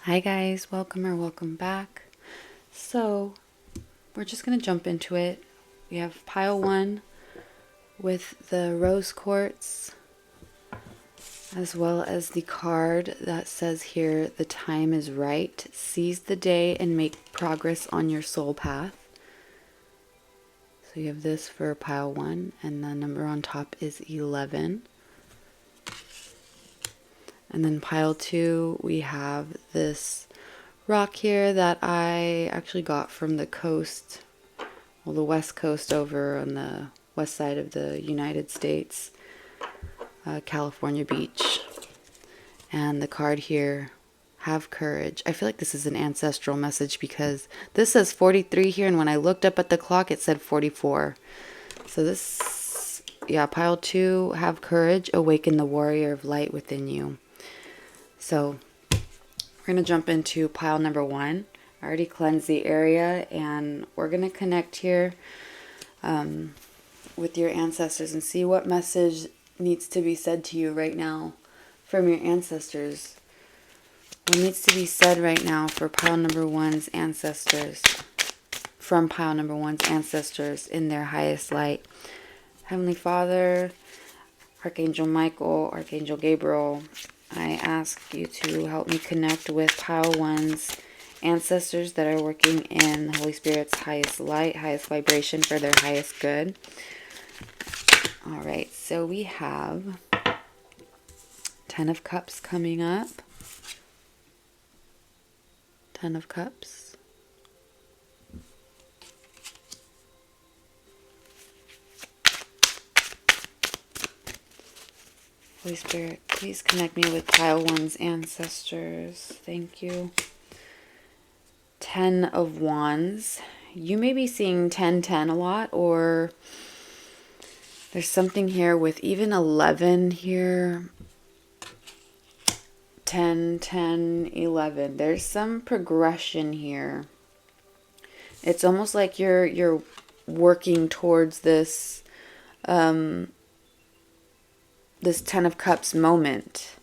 Hi guys, welcome back. So, we're just going to jump into it. We have pile 1 with the rose quartz, as well as the card that says here, the time is right. Seize the day and make progress on your soul path. So you have this for pile 1, and the number on top is 11. And then pile 2, we have this rock here that I actually got from the coast, well, the west coast over on the west side of the United States, California beach. And the card here, have courage. I feel like this is an ancestral message because this says 43 here, and when I looked up at the clock, it said 44. So this, yeah, pile 2, have courage, awaken the warrior of light within you. So we're going to jump into pile number 1. I already cleansed the area, and we're going to connect here with your ancestors and see what message needs to be said to you right now from your ancestors. What needs to be said right now for pile number 1's ancestors, from pile number 1's ancestors in their highest light. Heavenly Father, Archangel Michael, Archangel Gabriel, I ask you to help me connect with pile 1's ancestors that are working in the Holy Spirit's highest light, highest vibration for their highest good. All right, so we have 10 of Cups coming up. 10 of Cups. Holy Spirit, please connect me with pile 1's ancestors. Thank you. 10 of Wands. You may be seeing 10-10 a lot, or there's something here with even 11 here. 10, 10, 11. There's some progression here. It's almost like you're working towards this this 10 of Cups moment,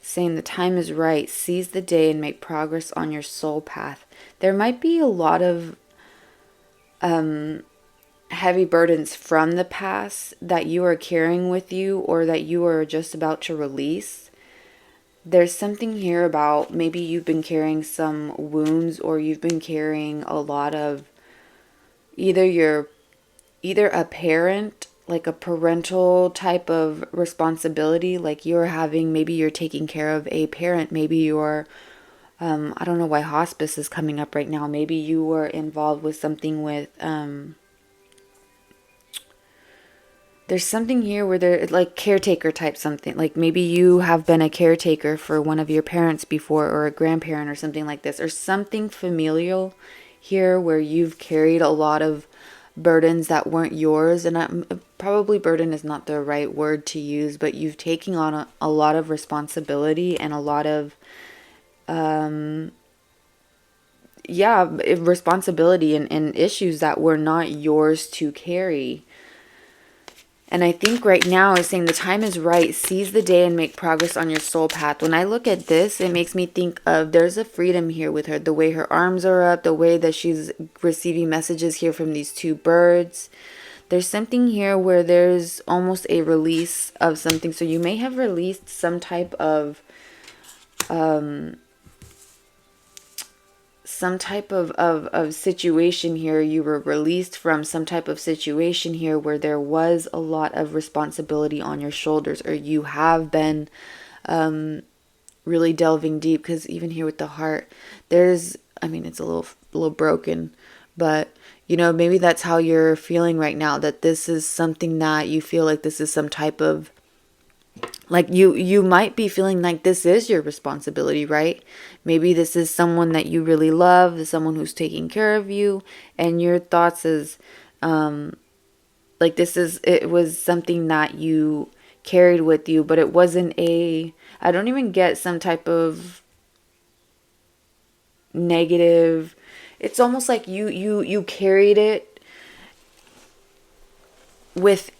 saying the time is right. Seize the day and make progress on your soul path. There might be a lot of heavy burdens from the past that you are carrying with you, or that you are just about to release. There's something here about maybe you've been carrying some wounds, or you've been carrying a lot of either a parent, like a parental type of responsibility, like maybe you're taking care of a parent, maybe you're, I don't know why hospice is coming up right now. Maybe you were involved with something with, there's something here where they're like caretaker type something. Like maybe you have been a caretaker for one of your parents before, or a grandparent or something like this, or something familial here where you've carried a lot of burdens that weren't yours. And probably burden is not the right word to use, but you've taken on a lot of responsibility and a lot of responsibility and issues that were not yours to carry. And I think right now is saying the time is right. Seize the day and make progress on your soul path. When I look at this, it makes me think of, there's a freedom here with her. The way her arms are up, the way that she's receiving messages here from these 2 birds. There's something here where there's almost a release of something. So you may have released some type of situation here. You were released from some type of situation here where there was a lot of responsibility on your shoulders, or you have been really delving deep. Because even here with the heart, it's a little broken, but maybe that's how you're feeling right now, that this is something that you feel like this is some type of, like you might be feeling like this is your responsibility, right? Maybe this is someone that you really love, someone who's taking care of you, and your thoughts is like it was something that you carried with you, but it wasn't I don't even get some type of negative. It's almost like you carried it with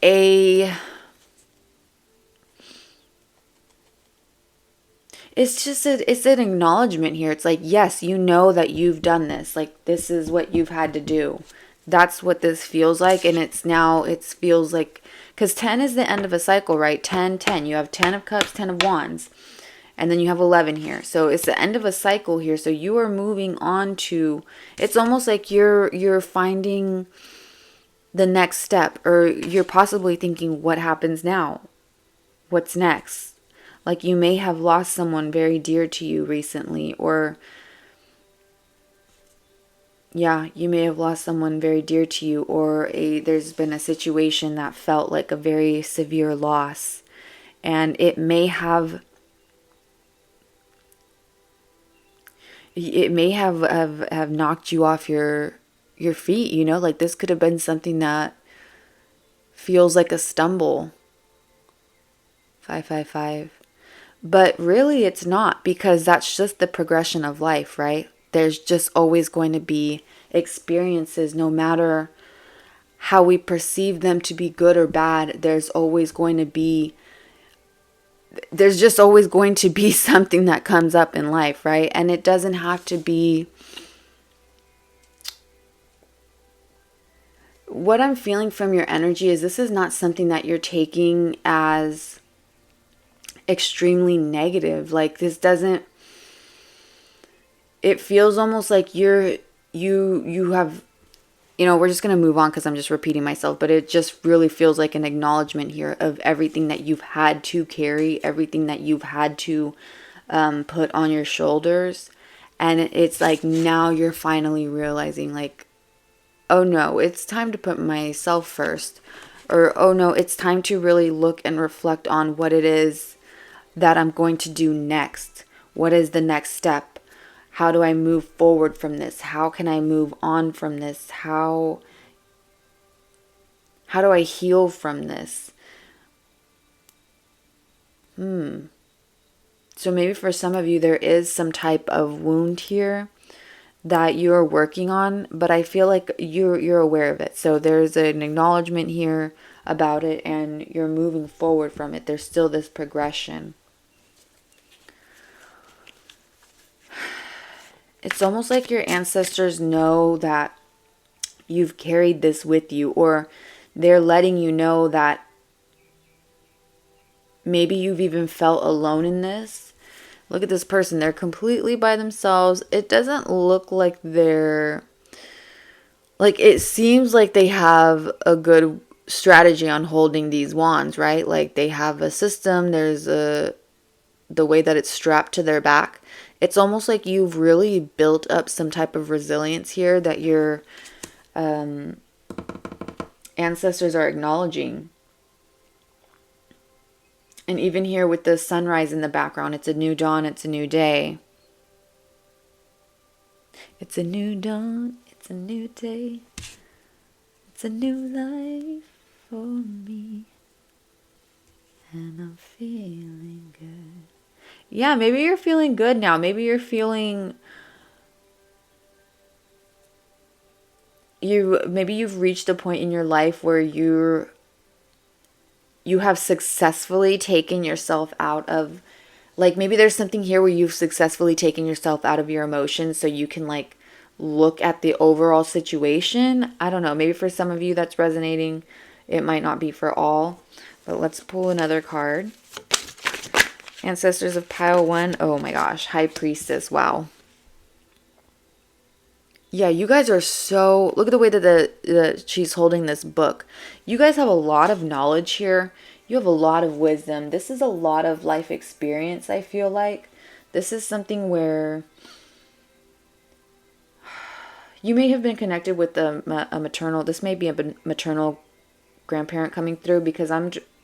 it's an acknowledgement here. It's like, yes, you know that you've done this. Like, this is what you've had to do. That's what this feels like. And it feels like, because 10 is the end of a cycle, right? 10, 10. You have 10 of cups, 10 of wands. And then you have 11 here. So it's the end of a cycle here. So you are moving on to, it's almost like you're finding the next step, or you're possibly thinking, what happens now? What's next? Like, you may have lost someone very dear to you recently, or yeah, you may have lost someone very dear to you, or there's been a situation that felt like a very severe loss, and it may have knocked you off your feet, you know, like this could have been something that feels like a stumble. 555. But really it's not, because that's just the progression of life, right? There's just always going to be experiences, no matter how we perceive them to be good or bad. There's just always going to be something that comes up in life, right? And it doesn't have to be. What I'm feeling from your energy is this is not something that you're taking as extremely negative. Like, this doesn't, it feels almost like you have, you know, we're just going to move on because I'm just repeating myself, but it just really feels like an acknowledgement here of everything that you've had to carry, everything that you've had to put on your shoulders. And it's like, now you're finally realizing, like, oh no, it's time to put myself first. Or, oh no, it's time to really look and reflect on what it is that I'm going to do next. What is the next step? How do I move forward from this? How can I move on from this? How do I heal from this? So maybe for some of you, there is some type of wound here that you're working on, but I feel like you're aware of it. So there's an acknowledgement here about it, and you're moving forward from it. There's still this progression. It's almost like your ancestors know that you've carried this with you, or they're letting you know that maybe you've even felt alone in this. Look at this person. They're completely by themselves. It doesn't look like they're, like, it seems like they have a good strategy on holding these wands, right? Like, they have a system. There's the way that it's strapped to their back. It's almost like you've really built up some type of resilience here that your ancestors are acknowledging. And even here with the sunrise in the background, it's a new dawn, it's a new day. It's a new dawn, it's a new day. It's a new life for me. And I'm feeling good. Yeah, maybe you're feeling good now. Maybe you're feeling, maybe you've reached a point in your life where you have successfully taken yourself out of, like, maybe there's something here where you've successfully taken yourself out of your emotions so you can, like, look at the overall situation. I don't know. Maybe for some of you that's resonating. It might not be for all. But let's pull another card. Ancestors of pile 1. Oh my gosh. High Priestess. Wow. Yeah, you guys are so, look at the way that she's holding this book. You guys have a lot of knowledge here. You have a lot of wisdom. This is a lot of life experience, I feel like. This is something where you may have been connected with a maternal, this may be a maternal grandparent coming through, because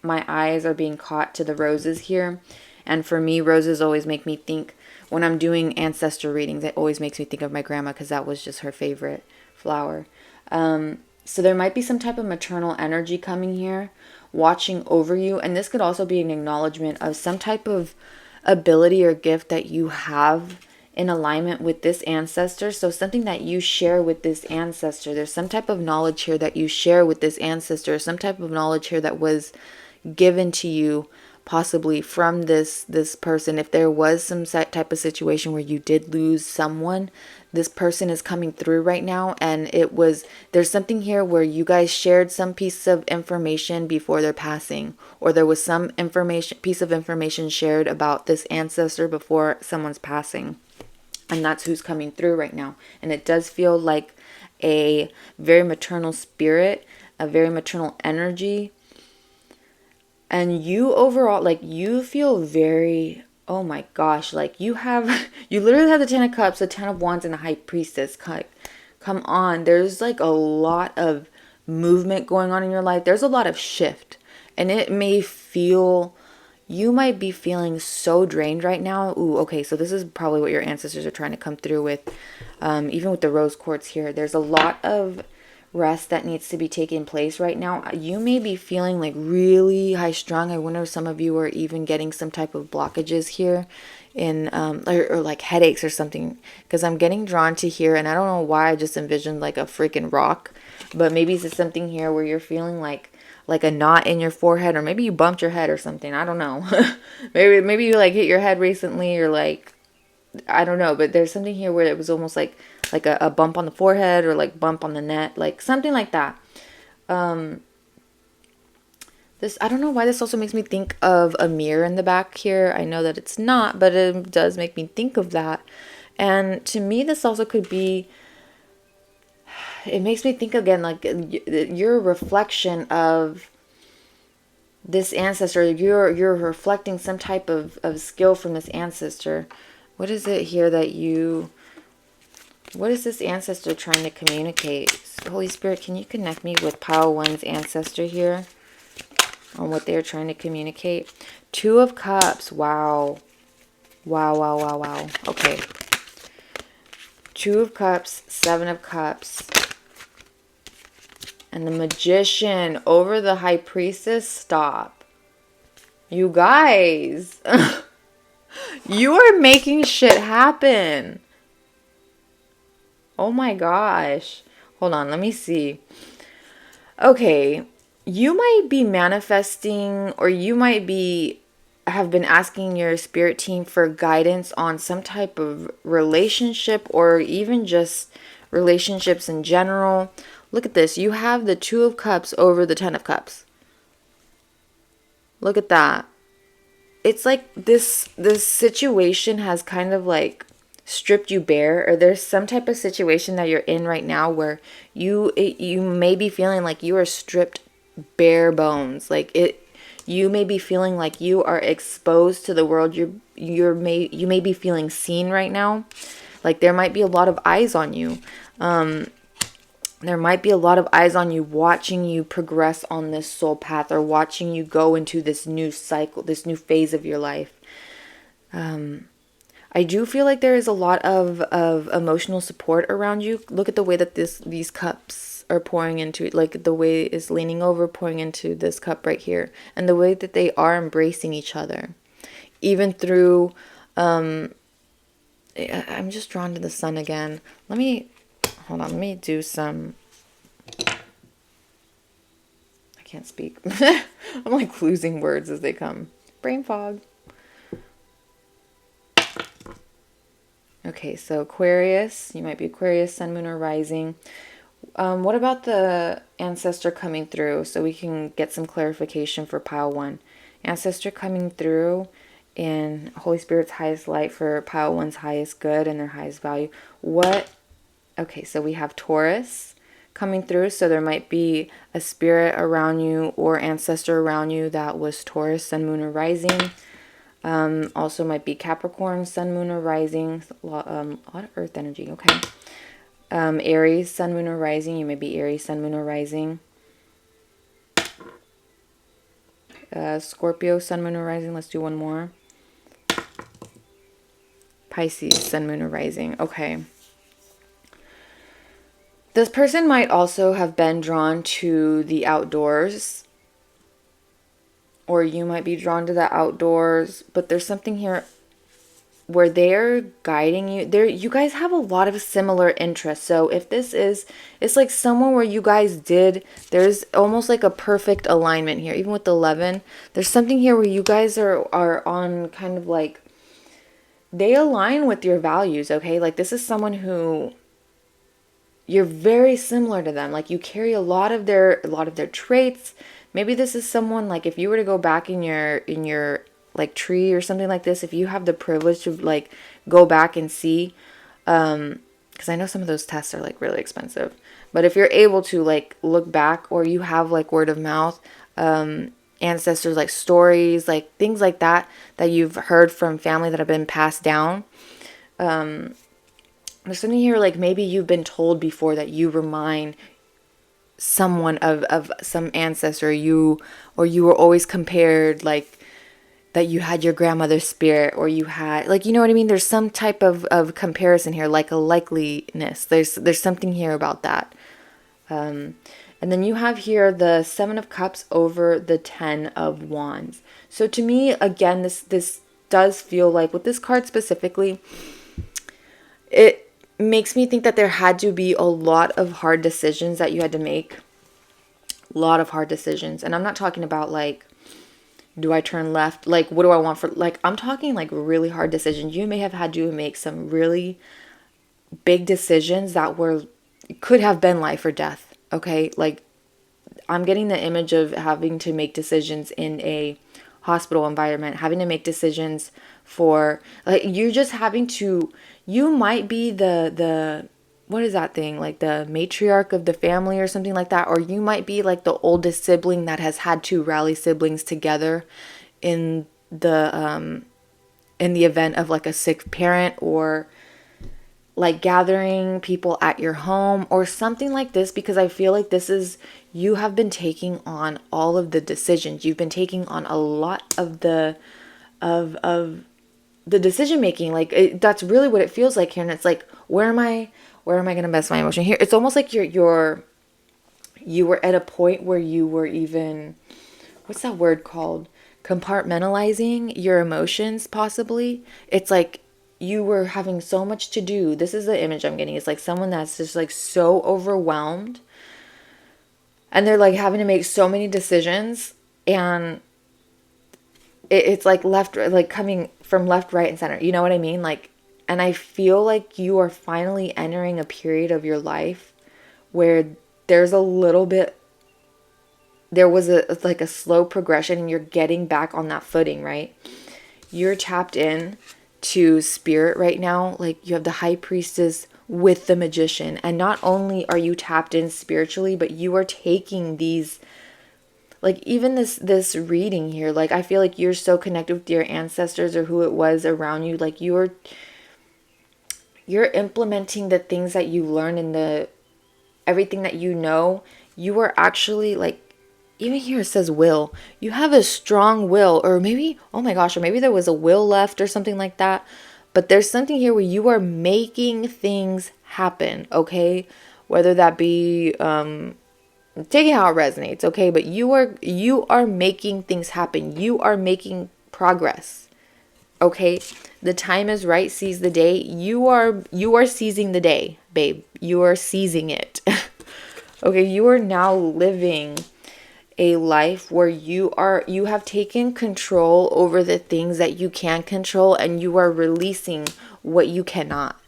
my eyes are being caught to the roses here. And for me, roses always make me think, when I'm doing ancestor readings, it always makes me think of my grandma, because that was just her favorite flower. So there might be some type of maternal energy coming here, watching over you. And this could also be an acknowledgement of some type of ability or gift that you have in alignment with this ancestor. So something that you share with this ancestor. There's some type of knowledge here that you share with this ancestor. Some type of knowledge here that was given to you possibly from this person. If there was some type of situation where you did lose someone, this person is coming through right now, and there's something here where you guys shared some piece of information before their passing, or there was some piece of information shared about this ancestor before someone's passing, and that's who's coming through right now. And it does feel like a very maternal spirit, a very maternal energy. And you overall, like, you feel very, oh my gosh, like you literally have the 10 of Cups, the 10 of Wands, and the High Priestess. Come on, there's like a lot of movement going on in your life. There's a lot of shift, and you might be feeling so drained right now. Ooh, okay, so this is probably what your ancestors are trying to come through with. Even with the rose quartz here, there's a lot of rest that needs to be taking place right now. You may be feeling like really high strung. I wonder if some of you are even getting some type of blockages here in or like headaches or something, because I'm getting drawn to here, and I don't know why I just envisioned like a freaking rock, but maybe it's something here where you're feeling like a knot in your forehead, or maybe you bumped your head or something. I don't know. maybe you like hit your head recently, or like, I don't know, but there's something here where it was almost like a bump on the forehead, or like bump on the neck, like something like that. This, I don't know why this also makes me think of a mirror in the back here. I know that it's not, but it does make me think of that. And to me, this also could be, it makes me think again, like you're a reflection of this ancestor. You're reflecting some type of skill from this ancestor. What is it here what is this ancestor trying to communicate? Holy Spirit, can you connect me with Pile 1's ancestor here on what they're trying to communicate? 2 of Cups. Wow. Wow. Okay. 2 of Cups, 7 of Cups, and the Magician over the High Priestess. Stop. You guys. You are making shit happen. Oh my gosh. Hold on, let me see. Okay, you might be manifesting, or you might have been asking your spirit team for guidance on some type of relationship, or even just relationships in general. Look at this. You have the 2 of Cups over the 10 of Cups. Look at that. It's like this situation has kind of like stripped you bare, or there's some type of situation that you're in right now where you may be feeling like you are stripped bare bones. You may be feeling like you are exposed to the world. You may be feeling seen right now. Like there might be a lot of eyes on you. There might be a lot of eyes on you, watching you progress on this soul path, or watching you go into this new cycle, this new phase of your life. I do feel like there is a lot of emotional support around you. Look at the way that these cups are pouring into it. Like the way it's leaning over, pouring into this cup right here. And the way that they are embracing each other. Even through, I'm just drawn to the sun again. Hold on, let me do some, I can't speak. I'm like losing words as they come. Brain fog. Okay, so Aquarius, you might be Aquarius, Sun, Moon, or Rising. What about the ancestor coming through, so we can get some clarification for Pile 1? Ancestor coming through in Holy Spirit's highest light for Pile 1's highest good and their highest value. Okay, so we have Taurus coming through, so there might be a spirit around you or ancestor around you that was Taurus, Sun, Moon, or Rising. Also might be Capricorn, Sun, Moon, or Rising. A lot of Earth energy. Okay. Aries, Sun, Moon, or Rising. You may be Aries, Sun, Moon, or Rising. Scorpio, Sun, Moon, or Rising. Let's do one more. Pisces, Sun, Moon, or Rising. Okay. This person might also have been drawn to the outdoors, or you might be drawn to the outdoors, but there's something here. where they're guiding you. You guys have a lot of similar interests. So if this is, it's like someone where you guys there's almost like a perfect alignment here. Even with 11, there's something here where you guys are on kind of like, they align with your values, okay? Like this is someone who you're very similar to them. Like you carry a lot of their traits. Maybe this is someone, like if you were to go back in your like tree or something like this, if you have the privilege to like go back and see, because I know some of those tests are like really expensive, but if you're able to like look back, or you have like word of mouth, ancestors, like stories, like things like that you've heard from family that have been passed down, there's something here like maybe you've been told before that you remind someone of some ancestor, or you were always compared, like that you had your grandmother's spirit, or you had, like, you know what I mean? There's some type of comparison here, like a likeliness. There's something here about that. And then you have here the 7 of Cups over the 10 of Wands. So to me, again, this does feel like, with this card specifically, it makes me think that there had to be a lot of hard decisions that you had to make. A lot of hard decisions. And I'm not talking about like, do I turn left? Like, what do I want for, like, I'm talking like really hard decisions. You may have had to make some really big decisions that could have been life or death. Okay. Like, I'm getting the image of having to make decisions in a hospital environment, having to make decisions for, like, you're just having to, you might be the what is that thing, like the matriarch of the family or something like that, or you might be like the oldest sibling that has had to rally siblings together in the event of like a sick parent, or like gathering people at your home or something like this, because I feel like this is, you have been taking on all of the decisions. You've been taking on a lot of the decision making. Like that's really what it feels like here. And it's like, where am I going to invest my emotion here? It's almost like you were at a point where you were even, what's that word called? Compartmentalizing your emotions, possibly. It's like you were having so much to do. This is the image I'm getting. It's like someone that's just like so overwhelmed, and they're like having to make so many decisions, and it's like like coming from left, right, and center. You know what I mean? Like, and I feel like you are finally entering a period of your life where there's a little bit, there was like a slow progression, and you're getting back on that footing, right? You're tapped in to spirit right now. Like you have the High Priestess with the Magician, and not only are you tapped in spiritually, but you are taking these, like even this reading here, like I feel like you're so connected with your ancestors or who it was around you. Like you're implementing the things that you learn in everything that you know. You are actually like, even here it says will. You have a strong will, or maybe, oh my gosh, or maybe there was a will left or something like that. But there's something here where you are making things happen, okay? Whether that be taking how it resonates, okay? But you are making things happen. You are making progress, okay? The time is right. Seize the day. You are seizing the day, babe. You are seizing it. Okay, you are now living a life where you have taken control over the things that you can control, and you are releasing what you cannot.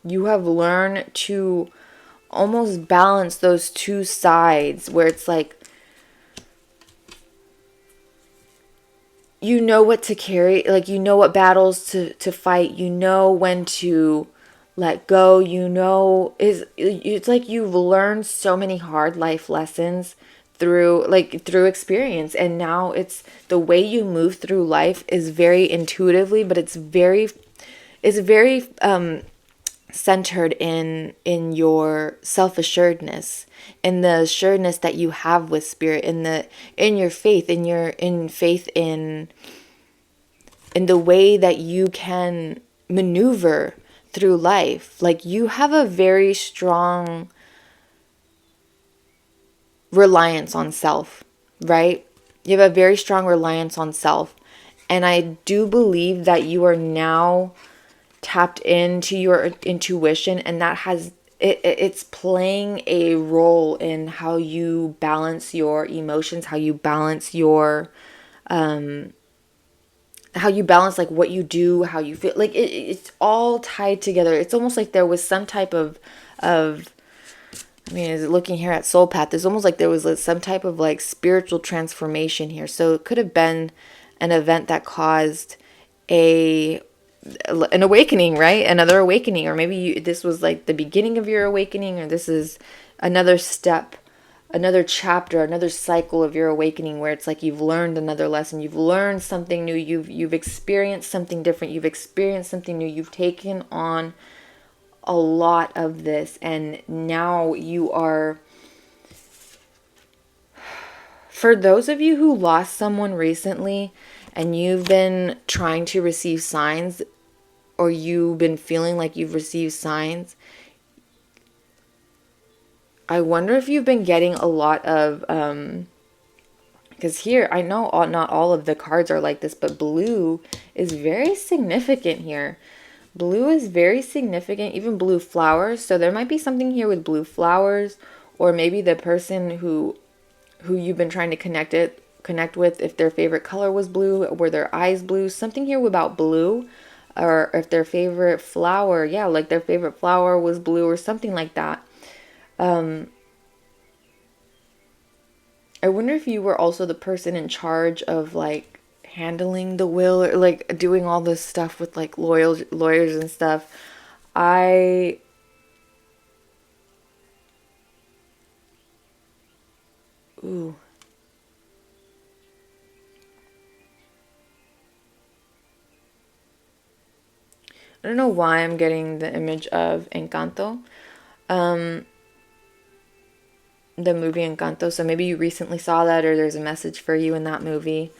You have learned to almost balance those two sides, where it's like, you know what to carry, like you know what battles to fight, you know when to let go, you know, it's like you've learned so many hard life lessons through experience, and now it's the way you move through life is very intuitively, but it's very centered in your self-assuredness, in the assuredness that you have with spirit, in your faith, in the way that you can maneuver through life. Like you have a very strong reliance on self, right? You have a very strong reliance on self. And I do believe that you are now tapped into your intuition, and that it's playing a role in how you balance your emotions, how you balance your how you balance like what you do, how you feel. Like it's all tied together. It's almost like there was some type of I mean, looking here at Soul Path, there's almost like there was some type of like spiritual transformation here. So it could have been an event that caused a an awakening, right? Another awakening, or maybe this was like the beginning of your awakening, or this is another step, another chapter, another cycle of your awakening, where it's like you've learned another lesson, you've learned something new, you've experienced something different, you've experienced something new, you've taken on a lot of this, and now you are, for those of you who lost someone recently and you've been trying to receive signs, or you've been feeling like you've received signs, I wonder if you've been getting a lot of because here, I know not all of the cards are like this, but blue is very significant here. Blue is very significant, even blue flowers. So there might be something here with blue flowers, or maybe the person who you've been trying to connect with, if their favorite color was blue, were their eyes blue, something here about blue, or if their favorite flower, yeah, like their favorite flower was blue or something like that. I wonder if you were also the person in charge of like handling the will, or like doing all this stuff with like lawyers and stuff. I ooh. I don't know why I'm getting the image of Encanto. The movie Encanto. So maybe you recently saw that, or there's a message for you in that movie.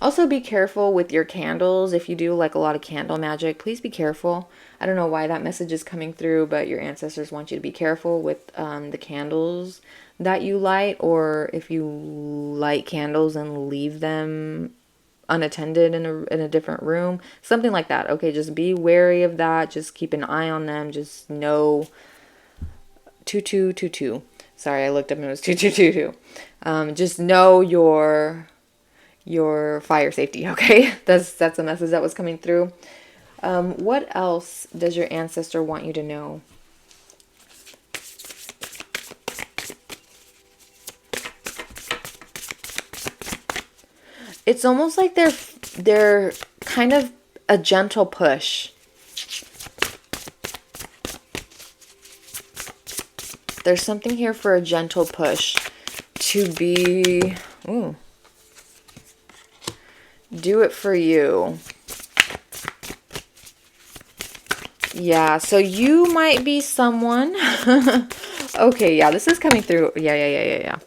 Also, be careful with your candles. If you do like a lot of candle magic, please be careful. I don't know why that message is coming through, but your ancestors want you to be careful with the candles that you light, or if you light candles and leave them unattended in a different room, something like that. Okay, just be wary of that. Just keep an eye on them. Just know 2222. Sorry, I looked up and it was 2222. Just know your fire safety, okay? That's a message that was coming through. What else does your ancestor want you to know? It's almost like they're kind of a gentle push. There's something here for a gentle push to be, ooh, do it for you. Yeah, so you might be someone. Okay, yeah, this is coming through. Yeah.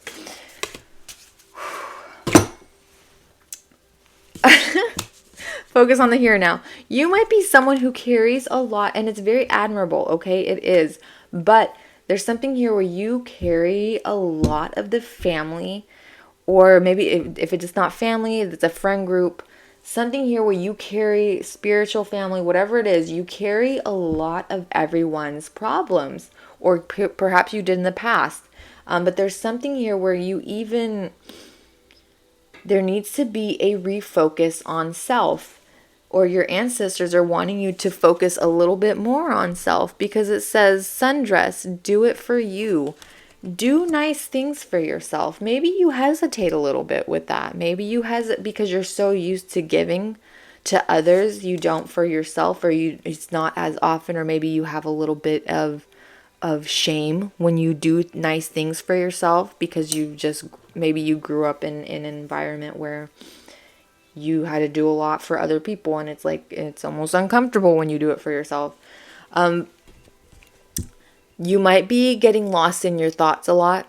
Focus on the here and now. You might be someone who carries a lot, and it's very admirable, okay? It is. But there's something here where you carry a lot of the family, or maybe if it's not family, if it's a friend group, something here where you carry spiritual family, whatever it is, you carry a lot of everyone's problems, or perhaps you did in the past. But there's something here where there needs to be a refocus on self, or your ancestors are wanting you to focus a little bit more on self, because it says sundress, do it for you. Do nice things for yourself. Maybe you hesitate a little bit with that. Maybe you hesitate because you're so used to giving to others, you don't for yourself, or it's not as often, or maybe you have a little bit of shame when you do nice things for yourself, because maybe you grew up in an environment where you had to do a lot for other people, and it's like it's almost uncomfortable when you do it for yourself. You might be getting lost in your thoughts a lot.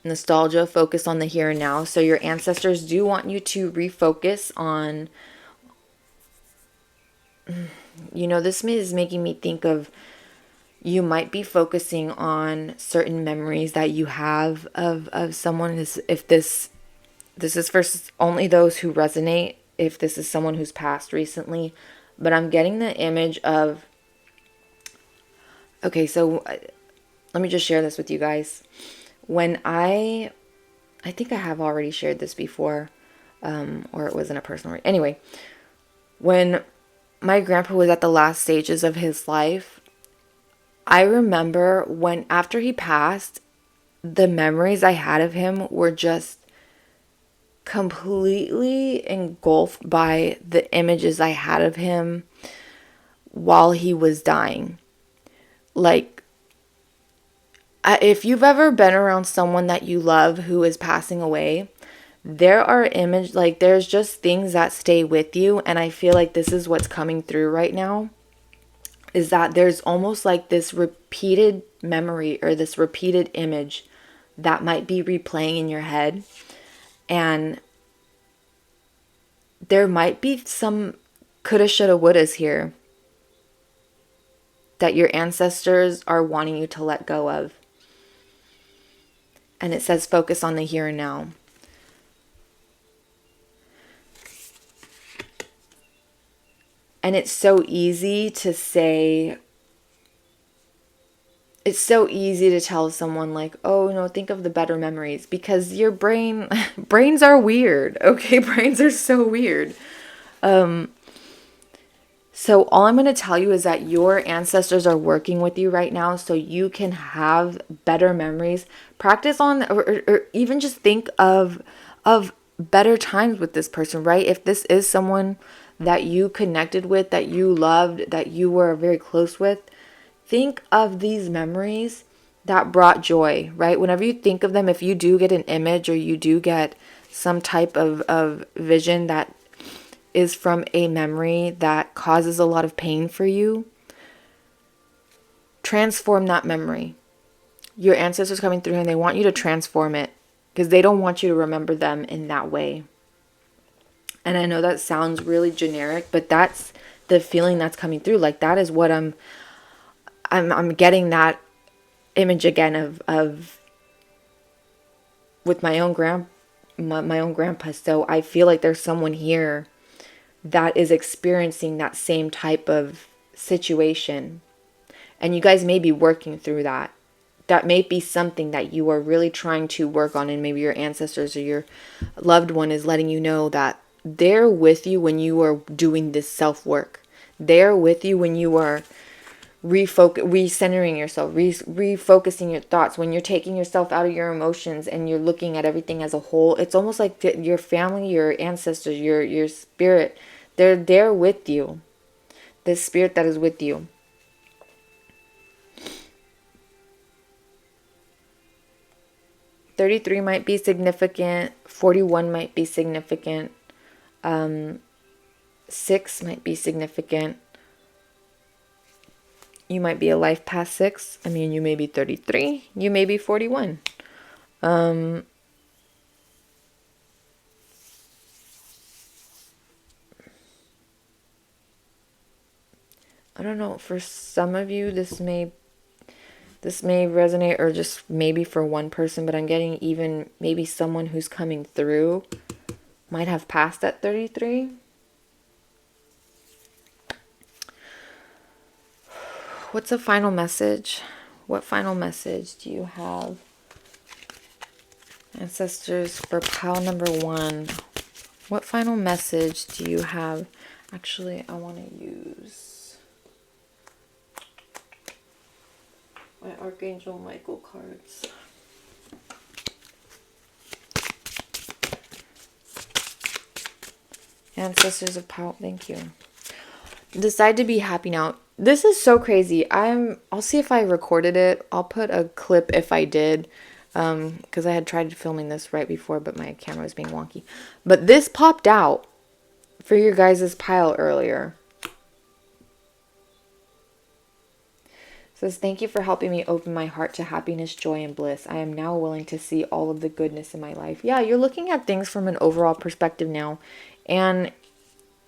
Nostalgia, focus on the here and now. So your ancestors do want you to refocus on, this is making me think of, you might be focusing on certain memories that you have of someone, if this This is for only those who resonate, if this is someone who's passed recently. But I'm getting the image of, okay, so let me just share this with you guys. When I think I have already shared this before, or it wasn't a personal. Anyway, when my grandpa was at the last stages of his life, I remember when after he passed, the memories I had of him were just completely engulfed by the images I had of him while he was dying. Like, if you've ever been around someone that you love who is passing away, there are there's just things that stay with you. And I feel like this is what's coming through right now, is that there's almost like this repeated memory or this repeated image that might be replaying in your head. And there might be some coulda, shoulda, wouldas here that your ancestors are wanting you to let go of. And it says focus on the here and now. And it's so easy to say, it's so easy to tell someone like, oh no, think of the better memories, because your brains are weird. Okay, brains are so weird. So all I'm going to tell you is that your ancestors are working with you right now so you can have better memories. Practice on, or even just think of better times with this person, right? If this is someone that you connected with, that you loved, that you were very close with, think of these memories that brought joy, right? Whenever you think of them, if you do get an image or you do get some type of vision that is from a memory that causes a lot of pain for you, transform that memory. Your ancestors coming through and they want you to transform it because they don't want you to remember them in that way. And I know that sounds really generic, but that's the feeling that's coming through. Like, that is what I'm getting, that image again of with my own grandpa. So I feel like there's someone here that is experiencing that same type of situation. And you guys may be working through that. That may be something that you are really trying to work on, and maybe your ancestors or your loved one is letting you know that they're with you when you are doing this self-work. They're with you when you are recentering yourself, refocusing your thoughts, when you're taking yourself out of your emotions and you're looking at everything as a whole. It's almost like your family, your ancestors, your spirit, they're there with you. This spirit that is with you. $33 might be significant. 41 might be significant. 6 might be significant. You might be a life past 6. I mean, you may be 33. You may be 41. I don't know. For some of you, this may resonate, or just maybe for one person, but I'm getting even maybe someone who's coming through might have passed at 33. What's a final message? What final message do you have? Ancestors, for pile number 1. What final message do you have? Actually, I want to use my Archangel Michael cards. Ancestors of power, thank you. Decide to be happy now. This is so crazy. I'll see if I recorded it. I'll put a clip if I did. Because I had tried filming this right before, but my camera was being wonky. But this popped out for your guys' pile earlier. It says, thank you for helping me open my heart to happiness, joy, and bliss. I am now willing to see all of the goodness in my life. Yeah, you're looking at things from an overall perspective now. And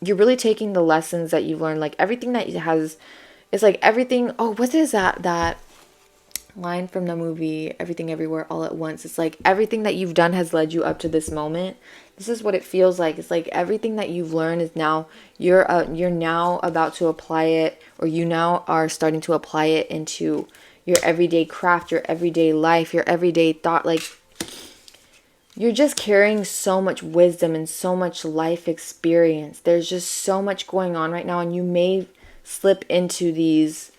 you're really taking the lessons that you've learned. Like, everything that has, it's like everything. Oh, what is that line from the movie Everything Everywhere All at Once. It's like everything that you've done has led you up to this moment. This is what it feels like. It's like everything that you've learned is now you're now about to apply it, or you now are starting to apply it into your everyday craft, your everyday life, your everyday thought. Like, you're just carrying so much wisdom and so much life experience. There's just so much going on right now, and you may slip into these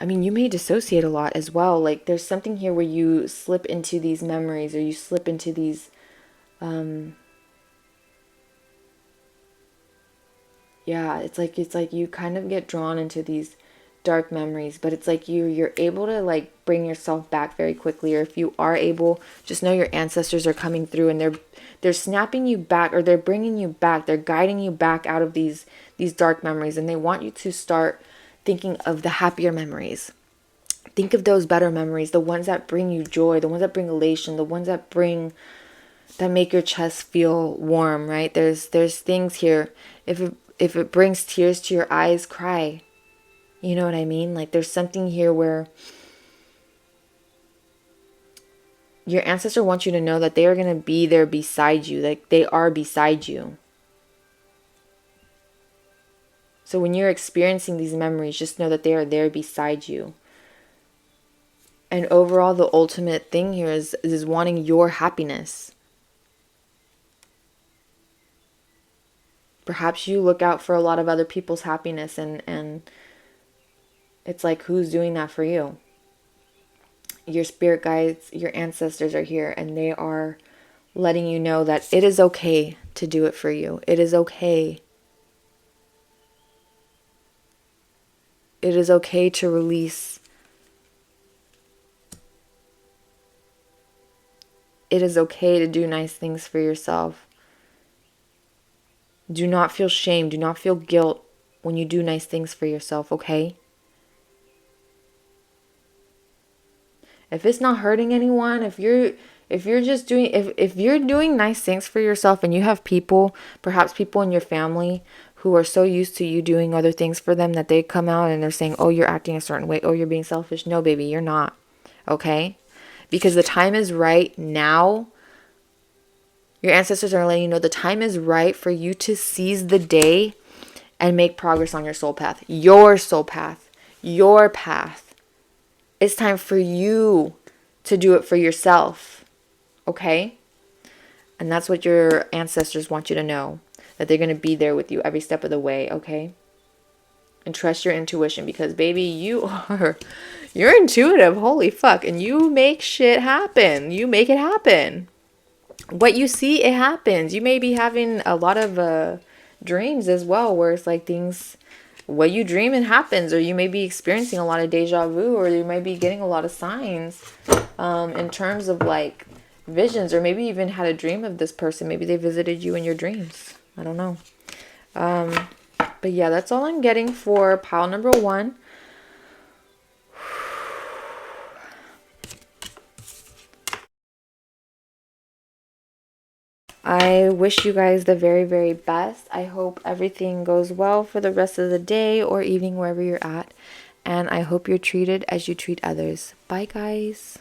you may dissociate a lot as well. Like, there's something here where you slip into these memories, or you slip into these, it's like you kind of get drawn into these dark memories, but it's like you're able to like bring yourself back very quickly. Or if you are able, just know your ancestors are coming through, and they're snapping you back, or they're bringing you back. They're guiding you back out of these dark memories, and they want you to start thinking of the happier memories. Think of those better memories, the ones that bring you joy, the ones that bring elation, the ones that make your chest feel warm, right? There's things here. If it brings tears to your eyes, cry. You know what I mean? Like, there's something here where your ancestor wants you to know that they are going to be there beside you. Like, they are beside you. So when you're experiencing these memories, just know that they are there beside you. And overall, the ultimate thing here is wanting your happiness. Perhaps you look out for a lot of other people's happiness, and it's like, who's doing that for you? Your spirit guides, your ancestors are here, and they are letting you know that it is okay to do it for you. It is okay. It is okay to release. It is okay to do nice things for yourself. Do not feel shame. Do not feel guilt when you do nice things for yourself, okay? If it's not hurting anyone, if you're just doing if you're doing nice things for yourself, and you have people, perhaps people in your family, who are so used to you doing other things for them that they come out and they're saying, "Oh, you're acting a certain way. Oh, you're being selfish." No, baby, you're not. Okay? Because the time is right now. Your ancestors are letting you know the time is right for you to seize the day and make progress on your soul path. Your soul path. Your path. It's time for you to do it for yourself. Okay? And that's what your ancestors want you to know. That they're going to be there with you every step of the way. Okay? And trust your intuition, because baby, you're intuitive. Holy fuck. And you make shit happen. You make it happen. What you see, it happens. You may be having a lot of dreams as well, where it's like things, what you dream, it happens. Or you may be experiencing a lot of deja vu, or you might be getting a lot of signs in terms of like visions, or maybe even had a dream of this person. Maybe they visited you in your dreams. I don't know. But yeah, that's all I'm getting for pile number 1. I wish you guys the very, very best. I hope everything goes well for the rest of the day or evening, wherever you're at. And I hope you're treated as you treat others. Bye, guys.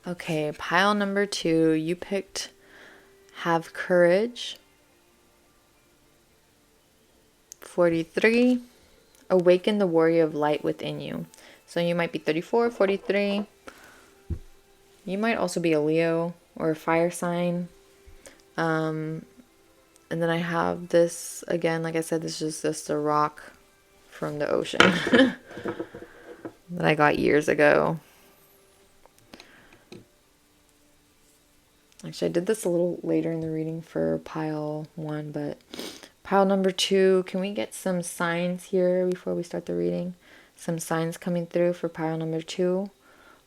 Okay, pile number 2. You picked Have Courage. 43. Awaken the warrior of light within you. So you might be 34, 43. You might also be a Leo or a fire sign. And then I have this, again, like I said, this is just a rock from the ocean that I got years ago. Actually, I did this a little later in the reading for pile 1, but pile number 2, can we get some signs here before we start the reading? Some signs coming through for pile number 2.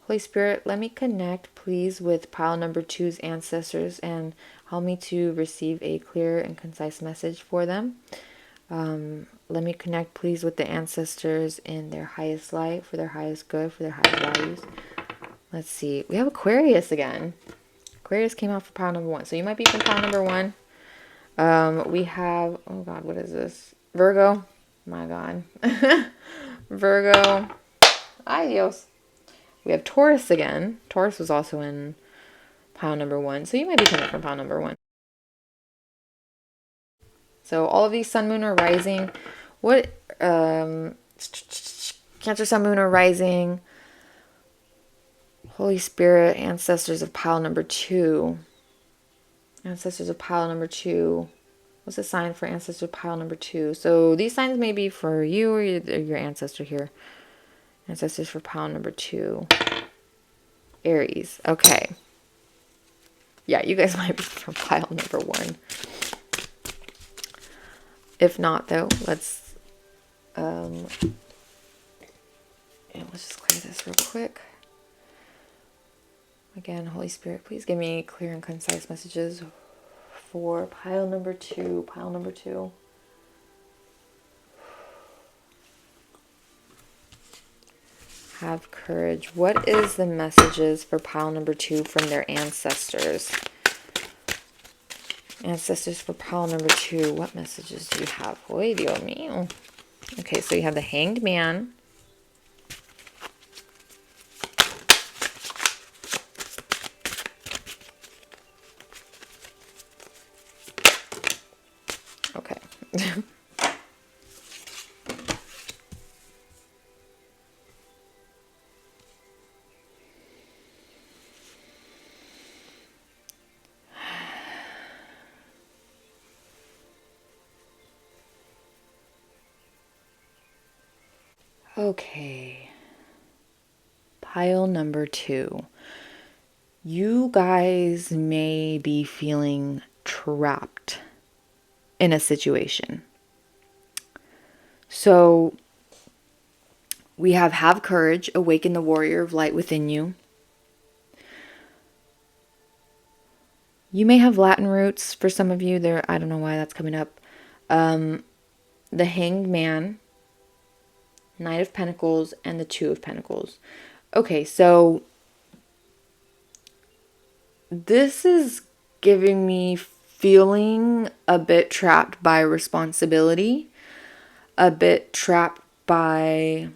Holy Spirit, let me connect, please, with pile number 2's ancestors and help me to receive a clear and concise message for them. Let me connect, please, with the ancestors in their highest light, for their highest good, for their highest values. Let's see. We have Aquarius again. Aquarius came out for pile number 1. So you might be from pile number 1. We have, oh God, what is this? Virgo. My God. Virgo. Ay Dios. We have Taurus again. Taurus was also in pile number 1. So you might be coming from pile number 1. So all of these sun, moon, or rising. What, Cancer, sun, moon, or rising. Holy Spirit, ancestors of pile number 2. Ancestors of pile number 2. What's the sign for ancestor pile number 2? So these signs may be for you or your ancestor here. Ancestors for pile number 2. Aries. Okay. Yeah, you guys might be from pile number 1. If not, though, let's just clear this real quick. Again, Holy Spirit, please give me clear and concise messages for pile number 2. Pile number 2. Have courage. What is the messages for pile number 2 from their ancestors? Ancestors for pile number 2. What messages do you have? Oy, Dios mío. Okay, so you have the Hanged Man. Okay. Okay. Pile number 2. You guys may be feeling trapped in a situation. So we have courage, awaken the warrior of light within you. You may have Latin roots for some of you. There, I don't know why that's coming up. The Hanged Man, Knight of Pentacles, and the Two of Pentacles. Okay, so this is giving me feeling a bit trapped by responsibility, a bit trapped by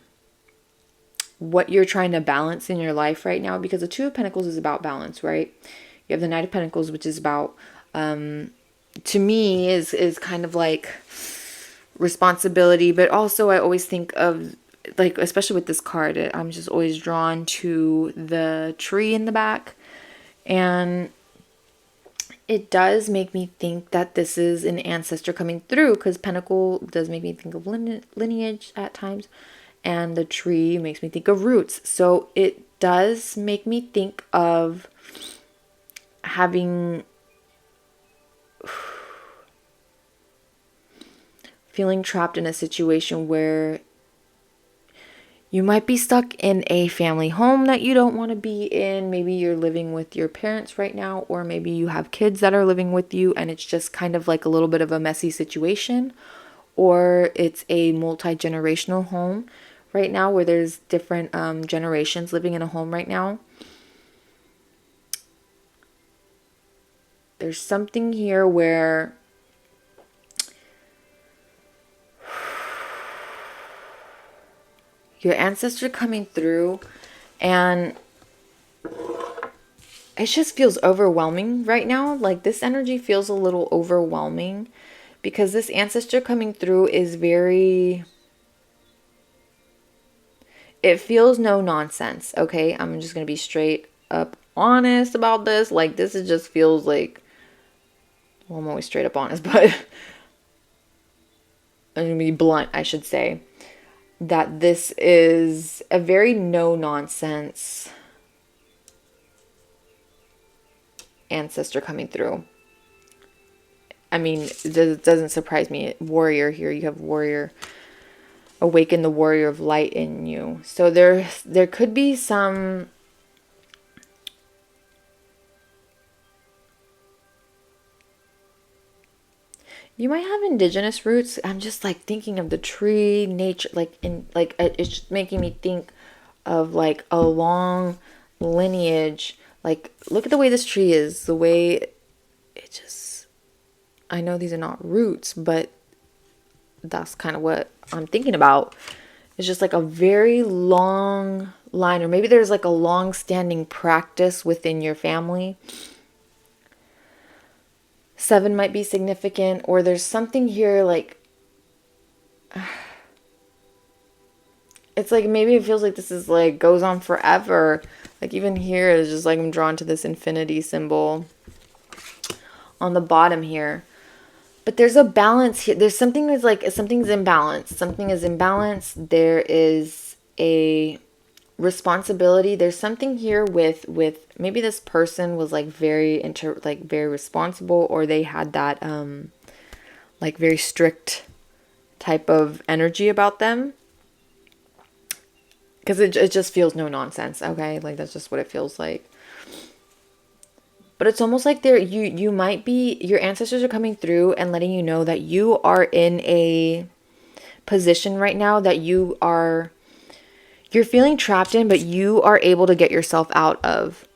what you're trying to balance in your life right now, because the Two of Pentacles is about balance, right? You have the Knight of Pentacles, which is about, to me, is kind of like responsibility, but also I always think of, like, especially with this card, I'm just always drawn to the tree in the back, and it does make me think that this is an ancestor coming through, because Pentacle does make me think of lineage at times, and the tree makes me think of roots. So it does make me think of feeling trapped in a situation where you might be stuck in a family home that you don't want to be in. Maybe you're living with your parents right now, or maybe you have kids that are living with you and it's just kind of like a little bit of a messy situation. Or it's a multi-generational home right now where there's different generations living in a home right now. There's something here where your ancestor coming through, and it just feels overwhelming right now. Like, this energy feels a little overwhelming because this ancestor coming through is very, it feels no nonsense. Okay, I'm just gonna be straight up honest about this. Like, this is just feels like, well, I'm always straight up honest, but I'm gonna be blunt, I should say, that this is a very no nonsense ancestor coming through. I mean, it doesn't surprise me. Warrior here, you have warrior, awaken the warrior of light in you. So there could be some, you might have indigenous roots. I'm just like thinking of the tree, nature, it's just making me think of like a long lineage. Like, look at the way this tree is, the way it just, I know these are not roots, but that's kind of what I'm thinking about. It's just like a very long line, or maybe there's like a long standing practice within your family. 7 might be significant, or there's something here like, it's like maybe it feels like this is like goes on forever. Like even here is just like I'm drawn to this infinity symbol on the bottom here. But there's a balance here. There's something that's like something's imbalanced. Something is imbalanced. There is a responsibility. There's something here with maybe this person was like very responsible, or they had that like very strict type of energy about them. Because it just feels no nonsense, okay? Like that's just what it feels like. But it's almost like you might be, your ancestors are coming through and letting you know that you are in a position right now that you're feeling trapped in, but you are able to get yourself out of.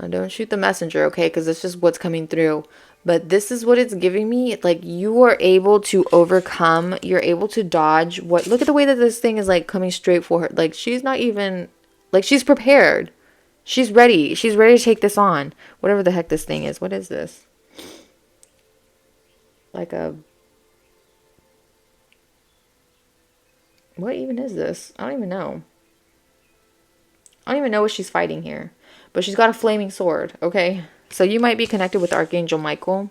Now, don't shoot the messenger, okay? Because it's just what's coming through. But this is what it's giving me. Like you are able to overcome, you're able to dodge look at the way that this thing is like coming straight for her. Like she's not even, like she's prepared. She's ready. She's ready to take this on. Whatever the heck this thing is. What is this? Like a, what even is this? I don't even know. I don't even know what she's fighting here. But she's got a flaming sword, okay? So you might be connected with Archangel Michael.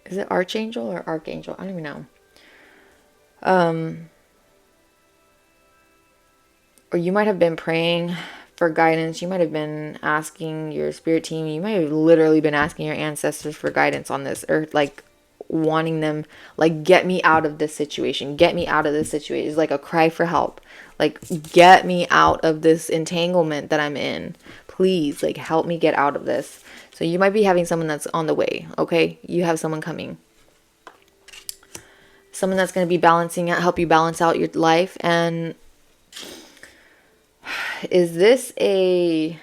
Is it Archangel or Archangel? I don't even know. Or you might have been praying for guidance. You might have been asking your spirit team. You might have literally been asking your ancestors for guidance on this, or like wanting them, like, get me out of this situation. Get me out of this situation. It's like a cry for help. Like, get me out of this entanglement that I'm in. Please, like, help me get out of this. So you might be having someone that's on the way, okay? You have someone coming. Someone that's going to be help you balance out your life. And is this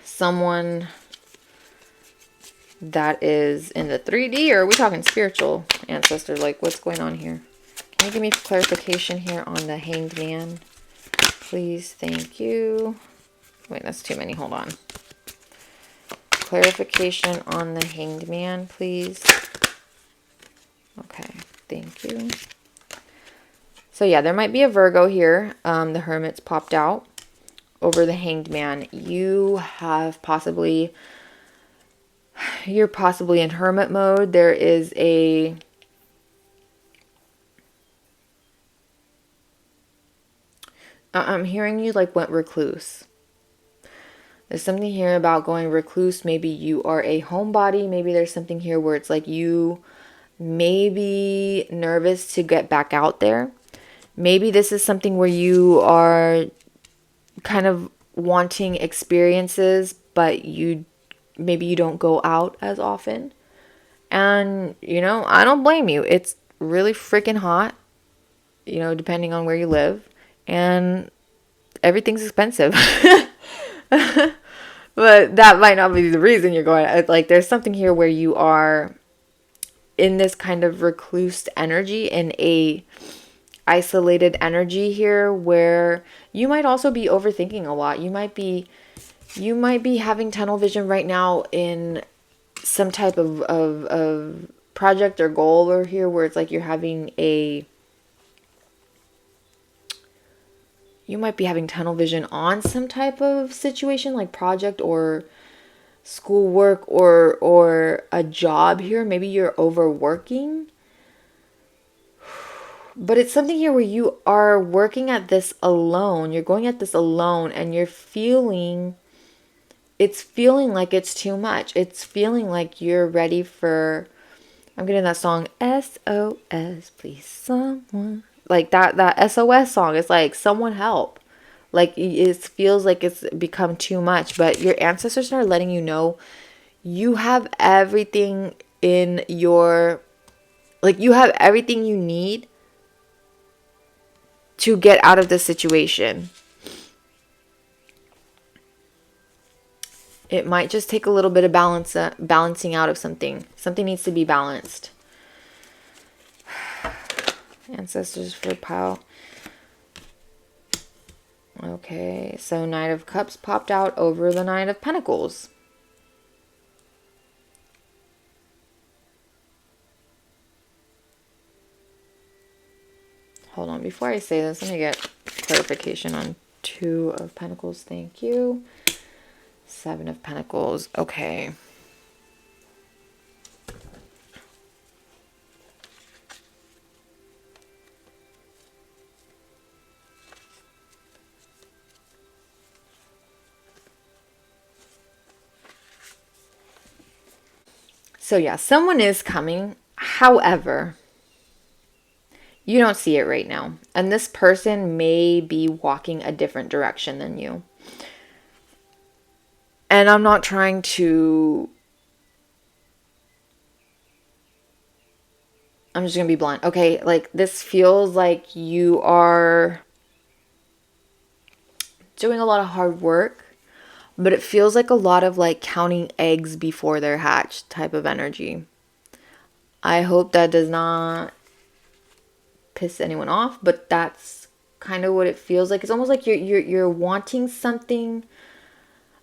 someone that is in the 3D, or are we talking spiritual ancestor? Like, what's going on here? Can you give me clarification here on the Hanged Man? Please, thank you. Wait, that's too many. Hold on. Clarification on the Hanged Man, please. Okay, thank you. So yeah, there might be a Virgo here. The Hermit's popped out over the Hanged Man. You're possibly in hermit mode. There is I'm hearing you like went recluse. There's something here about going recluse. Maybe you are a homebody. Maybe there's something here where it's like you may be nervous to get back out there. Maybe this is something where you are kind of wanting experiences, but maybe you don't go out as often. And, I don't blame you. It's really freaking hot, depending on where you live. And everything's expensive. But that might not be the reason you're going. Like, there's something here where you are in this kind of recluse energy, in a isolated energy here, where you might also be overthinking a lot. You might be having tunnel vision right now in some type of project or goal, or here where it's like you might be having tunnel vision on some type of situation, like project or schoolwork or a job here. Maybe you're overworking. But it's something here where you are working at this alone. You're going at this alone, and it's feeling like it's too much. It's feeling like you're ready for, I'm getting that song, SOS, please someone. Like that SOS song. It's like, someone help. Like, it feels like it's become too much. But your ancestors are letting you know you have everything you have everything you need to get out of this situation. It might just take a little bit of balancing out of something. Something needs to be balanced. Ancestors for pile. Okay, so Knight of Cups popped out over the Knight of Pentacles. Hold on, before I say this, let me get clarification on Two of Pentacles. Thank you. Seven of Pentacles. Okay. So yeah, someone is coming. However, you don't see it right now. And this person may be walking a different direction than you. And I'm not trying to... I'm just going to be blunt. Okay, like this feels like you are doing a lot of hard work, but it feels like a lot of like counting eggs before they're hatched type of energy. I hope that does not piss anyone off, but that's kind of what it feels like. It's almost like you're wanting something,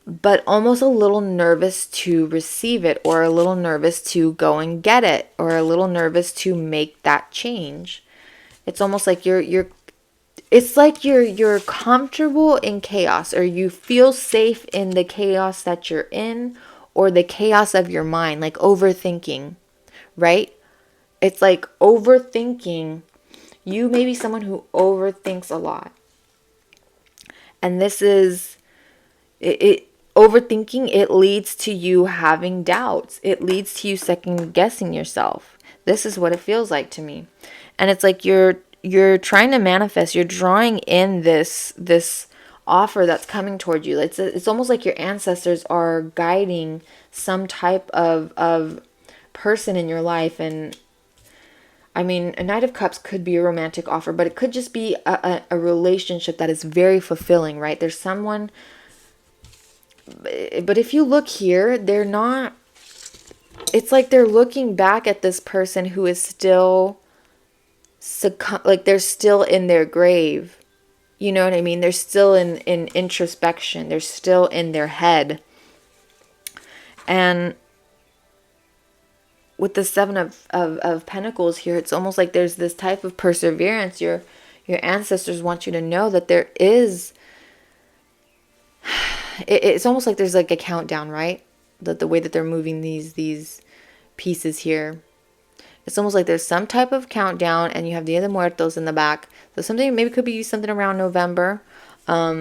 but almost a little nervous to receive it, or a little nervous to go and get it, or a little nervous to make that change. It's almost like it's like you're comfortable in chaos, or you feel safe in the chaos that you're in, or the chaos of your mind, like overthinking, right? It's like overthinking. You may be someone who overthinks a lot. And this is it overthinking, it leads to you having doubts. It leads to you second guessing yourself. This is what it feels like to me. And it's like you're trying to manifest, you're drawing in this offer that's coming toward you. It's almost like your ancestors are guiding some type of person in your life. And I mean, a Knight of Cups could be a romantic offer, but it could just be a relationship that is very fulfilling, right? There's someone, but if you look here, they're not, it's like they're looking back at this person who is still, like they're still in their grave. You know what I mean? They're still in introspection. They're still in their head. And with the Seven of Pentacles here, it's almost like there's this type of perseverance. Your ancestors want you to know that there is, it's almost like there's like a countdown, right? The way that they're moving these pieces here. It's almost like there's some type of countdown, and you have Dia de Muertos in the back. So something, maybe could be something around November. But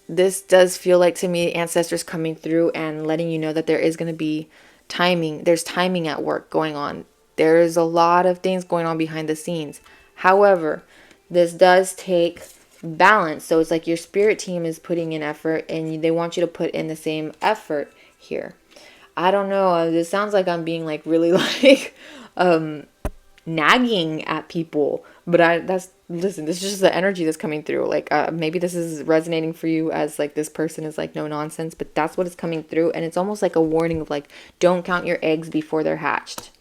this does feel like, to me, ancestors coming through and letting you know that there is going to be timing. There's timing at work going on. There's a lot of things going on behind the scenes. However, this does take balance. So it's like your spirit team is putting in effort, and they want you to put in the same effort here. I don't know. This sounds like I'm being like really like nagging at people, but listen, this is just the energy that's coming through. Like maybe this is resonating for you as like this person is like no nonsense, but that's what is coming through. And it's almost like a warning of like, don't count your eggs before they're hatched.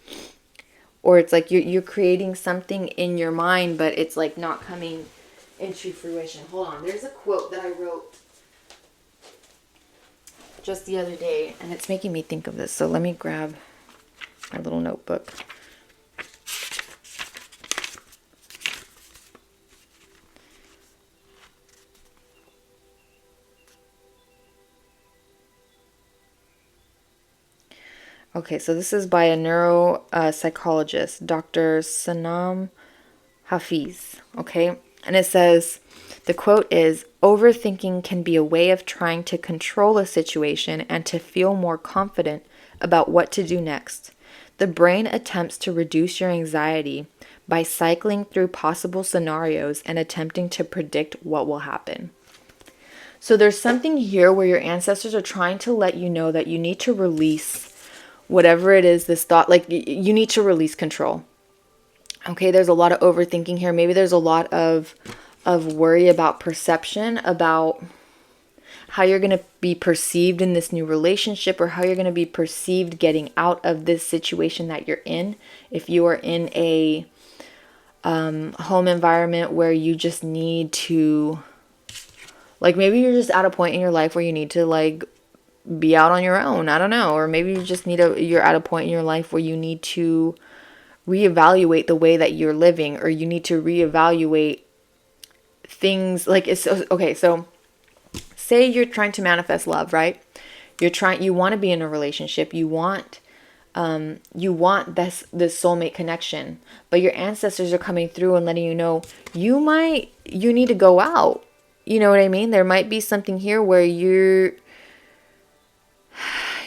Or it's like you're creating something in your mind, but it's like not coming into fruition. Hold on, there's a quote that I wrote just the other day, and it's making me think of this. So let me grab my little notebook. Okay, so this is by a neuropsychologist, Dr. Sanam Hafiz. Okay, and it says, the quote is, overthinking can be a way of trying to control a situation and to feel more confident about what to do next. The brain attempts to reduce your anxiety by cycling through possible scenarios and attempting to predict what will happen. So there's something here where your ancestors are trying to let you know that you need to release whatever it is, this thought, like you need to release control. Okay, there's a lot of overthinking here. Maybe there's a lot of worry about perception, about how you're going to be perceived in this new relationship, or how you're going to be perceived getting out of this situation that you're in. If you are in a home environment where you just need to, like, maybe you're just at a point in your life where you need to, like, be out on your own. I don't know. Or maybe you just you're at a point in your life where you need to reevaluate the way that you're living, or you need to reevaluate things. Like, it's okay. So say you're trying to manifest love, right? You want to be in a relationship. You want this soulmate connection, but your ancestors are coming through and letting you know you need to go out. You know what I mean? There might be something here where you're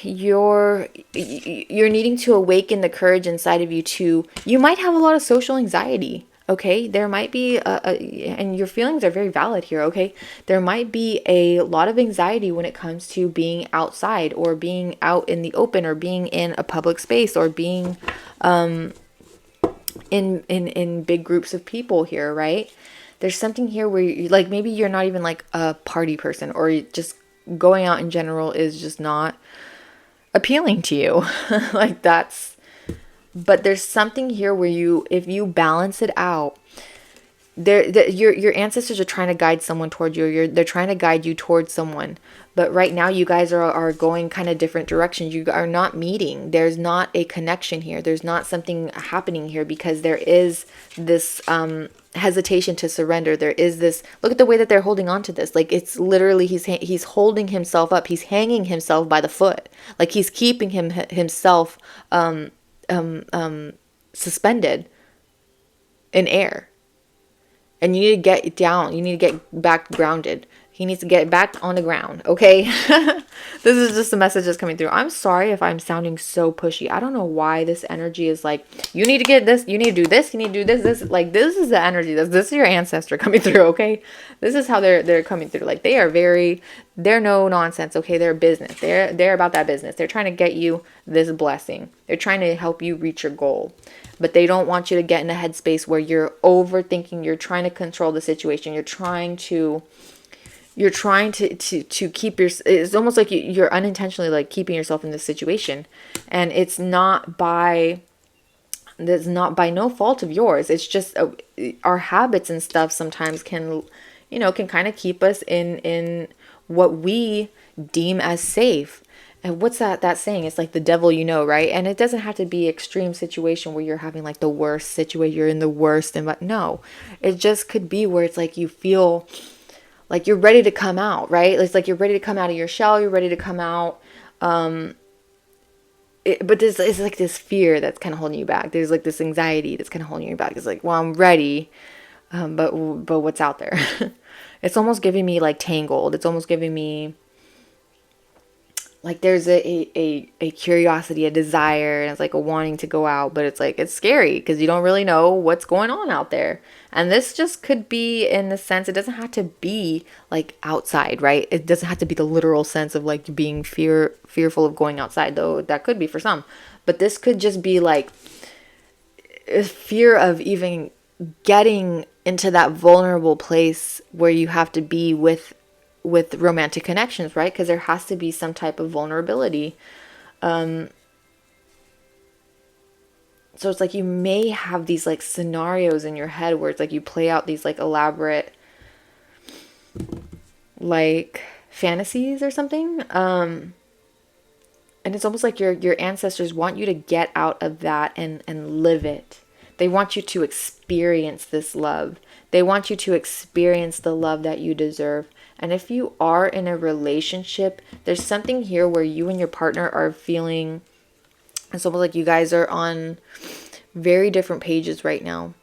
needing to awaken the courage inside of you. You might have a lot of social anxiety. Okay, there might be and your feelings are very valid here. Okay, there might be a lot of anxiety when it comes to being outside, or being out in the open, or being in a public space, or being in big groups of people here, right? There's something here where you, like, maybe you're not even like a party person, or just going out in general is just not appealing to you. Like, but there's something here where if you balance it out, your ancestors are trying to guide someone toward you. They're trying to guide you towards someone. But right now you guys are going kind of different directions. You are not meeting. There's not a connection here. There's not something happening here, because there is this hesitation to surrender. There is this, look at the way that they're holding on to this. Like, it's literally, he's holding himself up. He's hanging himself by the foot. Like, he's keeping himself suspended in air. And you need to get down. You need to get back grounded. He needs to get back on the ground, okay? This is just a message that's coming through. I'm sorry if I'm sounding so pushy. I don't know why this energy is like, you need to get this, you need to do this, you need to do this. Like, this is the energy. This is your ancestor coming through, okay? This is how they're coming through. Like, they're no nonsense, okay? They're business. They're about that business. They're trying to get you this blessing. They're trying to help you reach your goal. But they don't want you to get in a headspace where you're overthinking. You're trying to control the situation. You're trying to keep it's almost like you're unintentionally, like, keeping yourself in this situation. And it's not by no fault of yours. It's just our habits and stuff sometimes can kind of keep us in what we deem as safe. And what's that saying? It's like the devil, right? And it doesn't have to be extreme situation where you're having like the worst situation, you're in the worst, but no, it just could be where it's like you feel like you're ready to come out, right? It's like you're ready to come out of your shell, you're ready to come out. But it's like this fear that's kind of holding you back. There's like this anxiety that's kind of holding you back. It's like, well, I'm ready, but what's out there? It's almost giving me like Tangled. It's almost giving me like there's a curiosity, a desire, and it's like a wanting to go out, but it's like, it's scary because you don't really know what's going on out there. And this just could be in the sense, it doesn't have to be like outside, right? It doesn't have to be the literal sense of like being fearful of going outside, though that could be for some. But this could just be like a fear of even getting into that vulnerable place where you have to be with romantic connections, right? Because there has to be some type of vulnerability. So it's like you may have these like scenarios in your head where it's like you play out these like elaborate like fantasies or something. And it's almost like your ancestors want you to get out of that and live it. They want you to experience this love. They want you to experience the love that you deserve. And if you are in a relationship, there's something here where you and your partner are feeling, it's almost like you guys are on very different pages right now.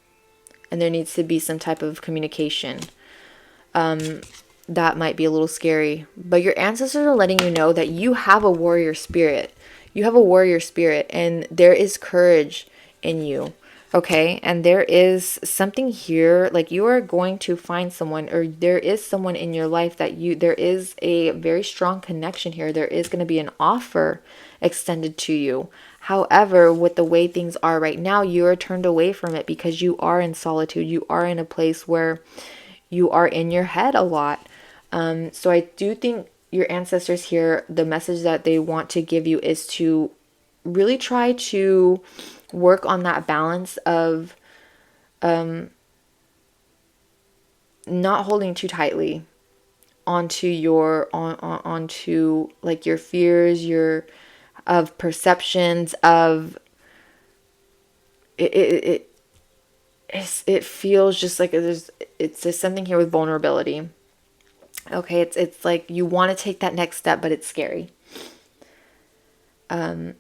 And there needs to be some type of communication. That might be a little scary. But your ancestors are letting you know that you have a warrior spirit. You have a warrior spirit, and there is courage in you. Okay, and there is something here, like you are going to find someone, or there is someone in your life that there is a very strong connection here. There is going to be an offer extended to you. However, with the way things are right now, you are turned away from it because you are in solitude. You are in a place where you are in your head a lot. So I do think your ancestors here, the message that they want to give you is to really try to work on that balance of not holding too tightly onto onto like your fears, your of perceptions of it feels just like it's just something here with vulnerability. Okay, it's like you want to take that next step, but it's scary. And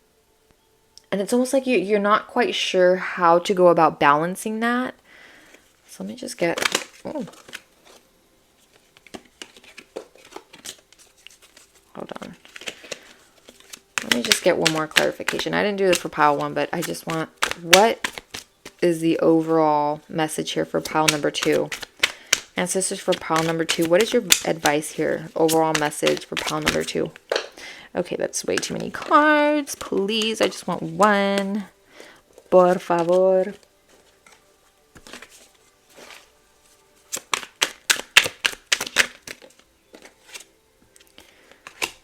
it's almost like you're not quite sure how to go about balancing that. So let me just get, oh, hold on. Let me just get one more clarification. I didn't do this for pile 1, but I just want, what is the overall message here for pile number 2? Ancestors for pile number 2, what is your advice here? Overall message for pile number 2. Okay, that's way too many cards. Please, I just want one. Por favor.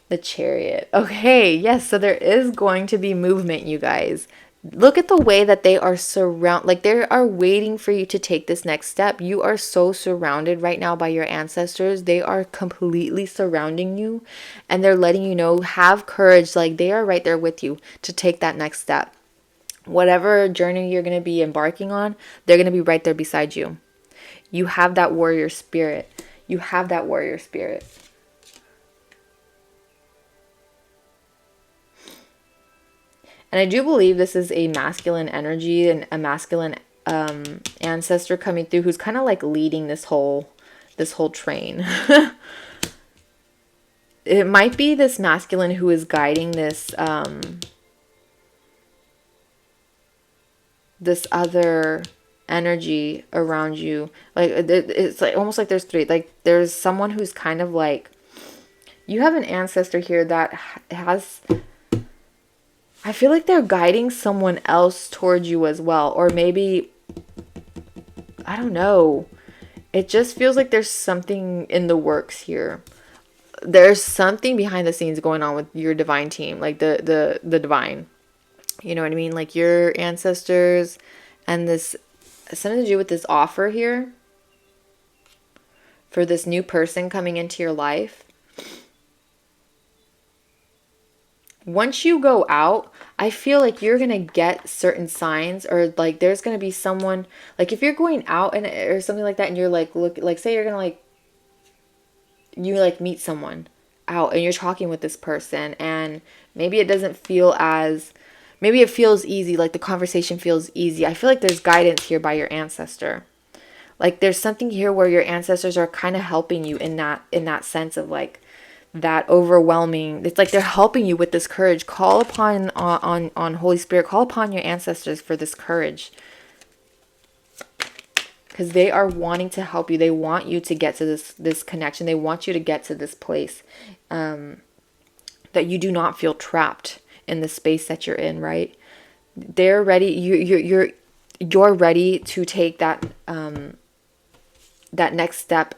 The Chariot. Okay, yes, so there is going to be movement, you guys. Look at the way that they are like they are waiting for you to take this next step. You are so surrounded right now by your ancestors. They are completely surrounding you and they're letting you know, have courage. Like they are right there with you to take that next step. Whatever journey you're going to be embarking on, they're going to be right there beside you. You have that warrior spirit. You have that warrior spirit. And I do believe this is a masculine energy and a masculine ancestor coming through who's kind of like leading this whole train. It might be this masculine who is guiding this this other energy around you. Like it's like almost like there's 3. Like there's someone who's kind of like, you have an ancestor here that has, I feel like they're guiding someone else towards you as well. Or maybe, I don't know. It just feels like there's something in the works here. There's something behind the scenes going on with your divine team. Like the divine. You know what I mean? Like your ancestors and this, something to do with this offer here. For this new person coming into your life. Once you go out, I feel like you're going to get certain signs, or like there's going to be someone, like if you're going out and or something like that and you're like, look, like say you're going to like, you like meet someone out and you're talking with this person and maybe it doesn't feel as, maybe it feels easy, like the conversation feels easy. I feel like there's guidance here by your ancestor. Like there's something here where your ancestors are kind of helping you in that sense of like, that overwhelming, it's like they're helping you with this courage. Call upon on Holy Spirit, call upon your ancestors for this courage, because they are wanting to help you. They want you to get to this connection. They want you to get to this place, that you do not feel trapped in the space that you're in, right? They're ready. You're ready to take that that next step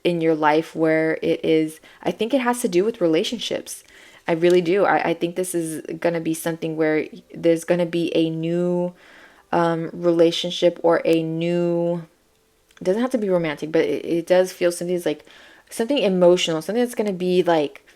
in your life, where it is, I think it has to do with relationships. I really do. I think this is going to be something where there's going to be a new relationship, or a new, it doesn't have to be romantic, but it does feel something's like something emotional, something that's going to be like,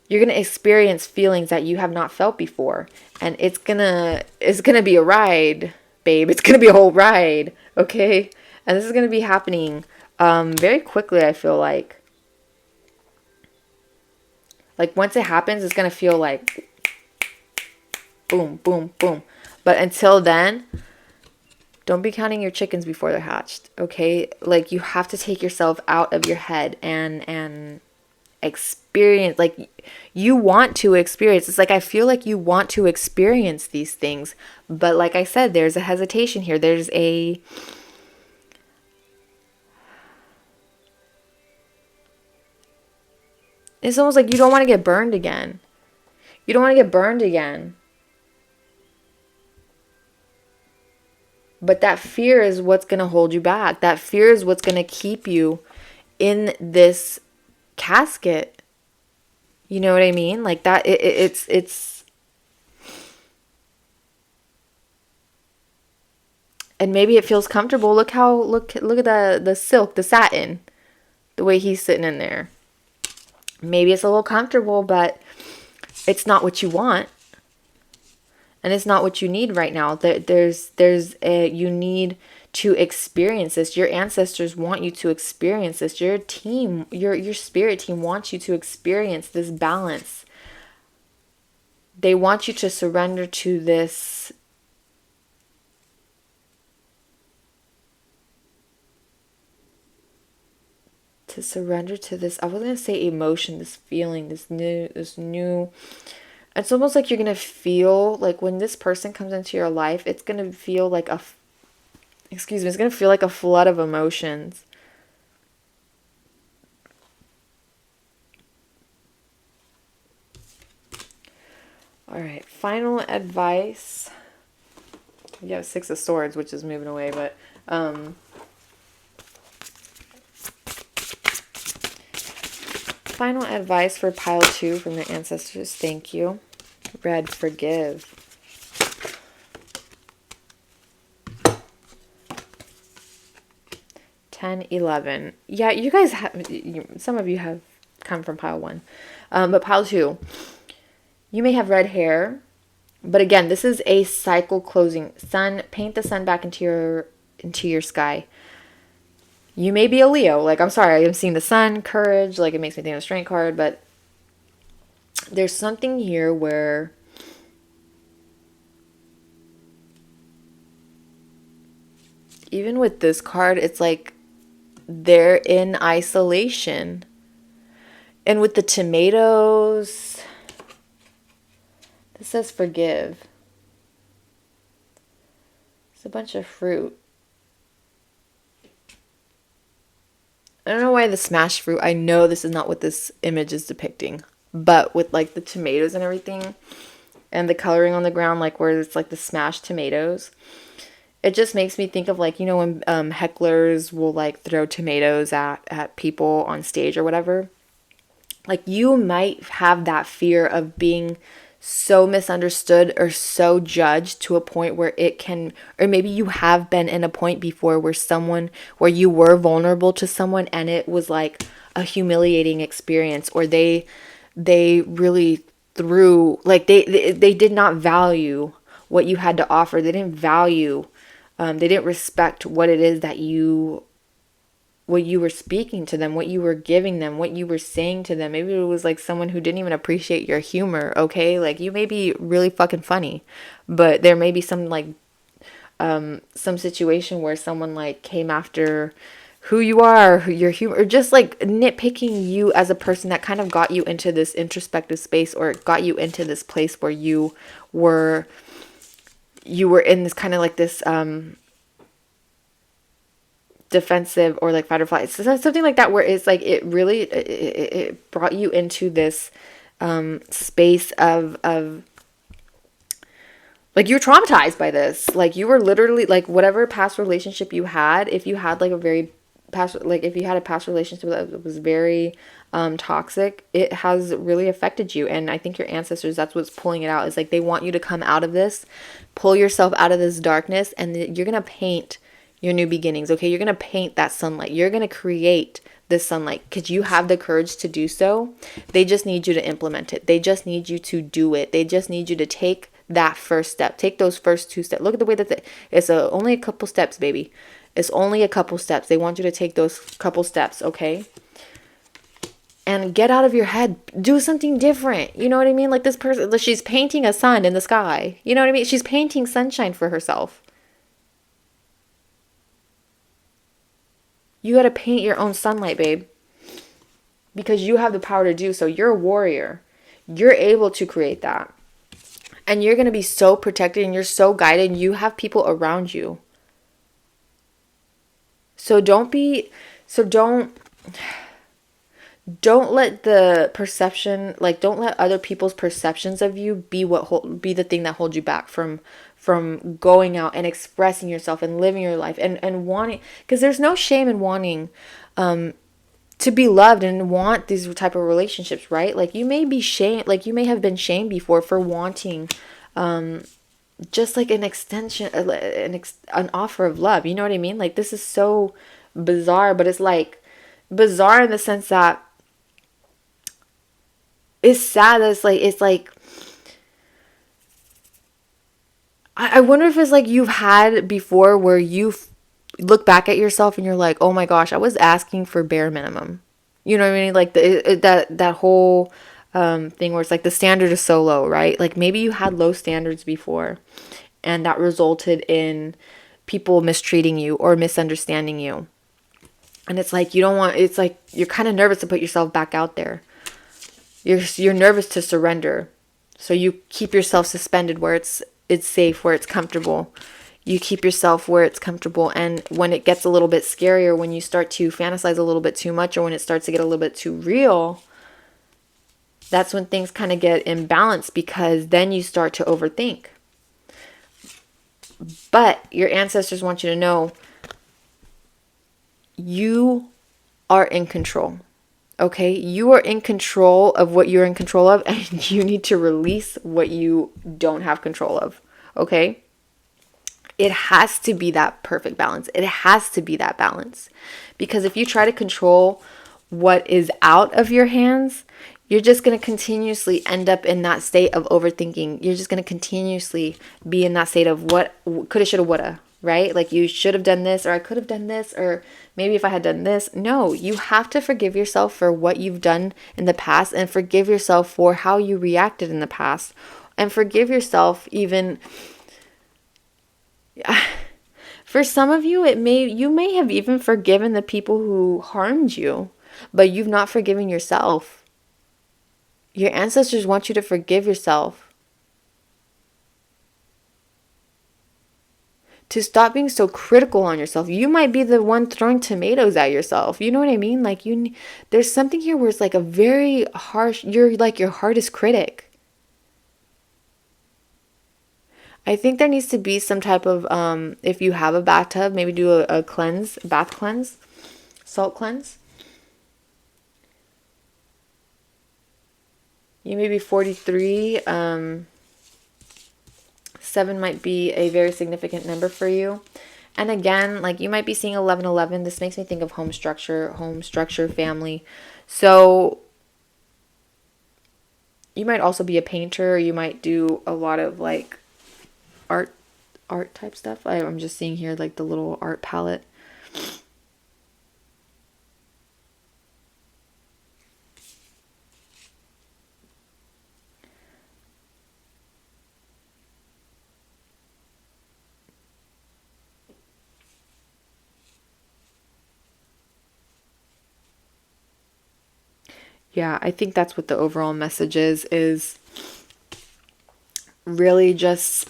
you're going to experience feelings that you have not felt before. And it's going to be a ride, babe. It's going to be a whole ride. Okay. And this is going to be happening very quickly, I feel like. Like once it happens, it's going to feel like boom, boom, boom. But until then, don't be counting your chickens before they're hatched, okay? Like you have to take yourself out of your head and experience, like you want to experience. It's like I feel like you want to experience these things, but like I said, there's a hesitation here. It's almost like you don't want to get burned again. You don't want to get burned again. But that fear is what's going to hold you back. That fear is what's going to keep you in this casket. You know what I mean? Like that, it's, and maybe it feels comfortable. Look at the silk, the satin, the way he's sitting in there. Maybe it's a little comfortable, but it's not what you want. And it's not what you need right now. You need to experience this. Your ancestors want you to experience this. Your team, your spirit team wants you to experience this balance. They want you to surrender to this I was going to say emotion, this feeling, this new it's almost like you're going to feel like when this person comes into your life, it's going to feel like it's going to feel like a flood of emotions. All right, final advice. You have 6 of Swords, which is moving away, but final advice for pile 2 from the ancestors. Thank you. Red, forgive. $10, $11. Yeah, you guys have, some of you have come from pile 1. But pile 2, you may have red hair, but again, this is a cycle closing. Sun, paint the sun back into your sky. You may be a Leo. Like, I'm sorry, I'm seeing the sun, courage, like it makes me think of a strength card, but there's something here where even with this card, it's like they're in isolation. And with the tomatoes, this says forgive. It's a bunch of fruit. I don't know why the smashed fruit. I know this is not what this image is depicting. But with like the tomatoes and everything and the coloring on the ground, like where it's like the smashed tomatoes, it just makes me think of like, you know, when hecklers will like throw tomatoes at people on stage or whatever. Like you might have that fear of being so misunderstood or so judged to a point where it can, or maybe you have been in a point before where you were vulnerable to someone and it was like a humiliating experience, or they really threw, like they did not value what you had to offer. They didn't value, they didn't respect what it is that what you were speaking to them, what you were giving them, what you were saying to them. Maybe it was like someone who didn't even appreciate your humor, okay? Like you may be really fucking funny, but there may be some like some situation where someone like came after who you are, your humor, or just like nitpicking you as a person that kind of got you into this introspective space, or got you into this place where you were in this kind of like this defensive or like fight or flight, so something like that, where it's like it really it brought you into this space of like you're traumatized by this, like you were literally like whatever past relationship you had, if you had like a very past, like if you had a past relationship that was very toxic, it has really affected you. And I think your ancestors, that's what's pulling it out, is like they want you to come out of this, pull yourself out of this darkness, and you're gonna paint your new beginnings, okay? You're going to paint that sunlight. You're going to create this sunlight because you have the courage to do so. They just need you to implement it. They just need you to do it. They just need you to take that first step. Take those first 2 steps. Look at the way that it's only a couple steps, baby. It's only a couple steps. They want you to take those couple steps, okay? And get out of your head. Do something different. You know what I mean? Like this person, she's painting a sun in the sky. You know what I mean? She's painting sunshine for herself. You got to paint your own sunlight, babe. Because you have the power to do so. You're a warrior. You're able to create that. And you're going to be so protected and you're so guided. And you have people around you. So don't let the perception, like don't let other people's perceptions of you be the thing that holds you back from going out and expressing yourself and living your life and wanting, because there's no shame in wanting to be loved and want these type of relationships, right? Like you may be shamed, like you may have been shamed before for wanting just like an extension, an offer of love. You know what I mean? Like this is so bizarre, but it's like bizarre in the sense that it's sad that it's like I wonder if it's like you've had before where you look back at yourself and you're like, oh my gosh, I was asking for bare minimum. You know what I mean? Like that whole thing where it's like the standard is so low, right? Like maybe you had low standards before, and that resulted in people mistreating you or misunderstanding you. And it's like you don't want. It's like you're kind of nervous to put yourself back out there. You're nervous to surrender, so you keep yourself suspended where it's safe, where it's comfortable. You keep yourself where it's comfortable, and when it gets a little bit scarier, when you start to fantasize a little bit too much, or when it starts to get a little bit too real, that's when things kind of get imbalanced, because then you start to overthink. But your ancestors want you to know you are in control. Okay, you are in control of what you're in control of, and you need to release what you don't have control of. Okay, it has to be that perfect balance. It has to be that balance, because if you try to control what is out of your hands, you're just going to continuously end up in that state of overthinking. You're just going to continuously be in that state of what coulda, shoulda, woulda, right? Like you should have done this, or I could have done this, or maybe if I had done this. No, you have to forgive yourself for what you've done in the past, and forgive yourself for how you reacted in the past, and forgive yourself even. For some of you, you may have even forgiven the people who harmed you, but you've not forgiven yourself. Your ancestors want you to forgive yourself. To stop being so critical on yourself. You might be the one throwing tomatoes at yourself. You know what I mean? Like there's something here where it's like a very harsh, you're like your hardest critic. I think there needs to be some type of, if you have a bathtub, maybe do a bath cleanse, salt cleanse. You may be 43. 7 might be a very significant number for you. And again, like you might be seeing 1111. This makes me think of home structure, family. So you might also be a painter. You might do a lot of like art type stuff. I'm just seeing here like the little art palette. Yeah, I think that's what the overall message is really just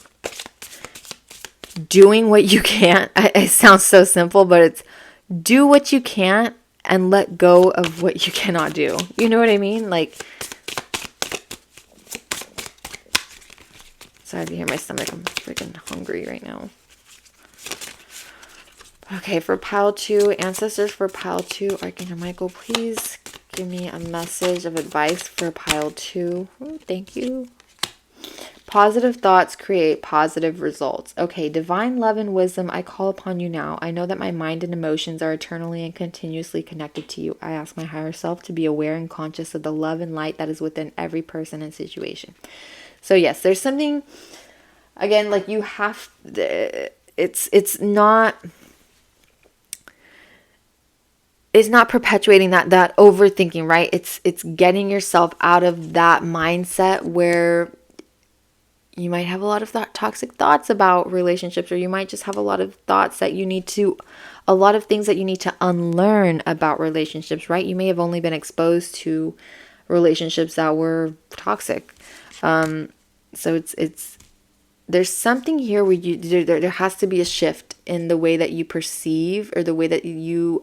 doing what you can. It sounds so simple, but it's do what you can and let go of what you cannot do. You know what I mean? Like, sorry if you hear my stomach. I'm freaking hungry right now. Okay, for pile 2, ancestors for pile 2, Archangel Michael, please give me a message of advice for pile 2. Ooh, thank you. Positive thoughts create positive results. Okay, divine love and wisdom, I call upon you now. I know that my mind and emotions are eternally and continuously connected to you. I ask my higher self to be aware and conscious of the love and light that is within every person and situation. So yes, there's something, again, like you have, it's not perpetuating that overthinking, right? It's getting yourself out of that mindset where you might have a lot of toxic thoughts about relationships, or you might just have a lot of thoughts that a lot of things that you need to unlearn about relationships, right? You may have only been exposed to relationships that were toxic. So it's there's something here where there has to be a shift in the way that you perceive, or the way that you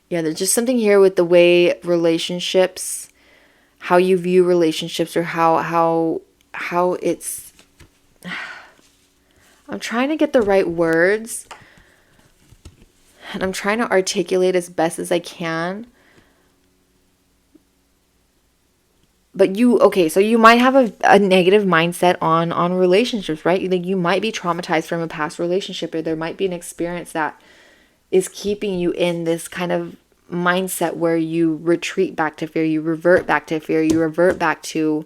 there's just something here with the way relationships, how you view relationships, or how it's, I'm trying to get the right words, and I'm trying to articulate as best as I can. But so you might have a negative mindset on relationships, right? Like you might be traumatized from a past relationship, or there might be an experience that is keeping you in this kind of mindset where you retreat back to fear, you revert back to fear, you revert back to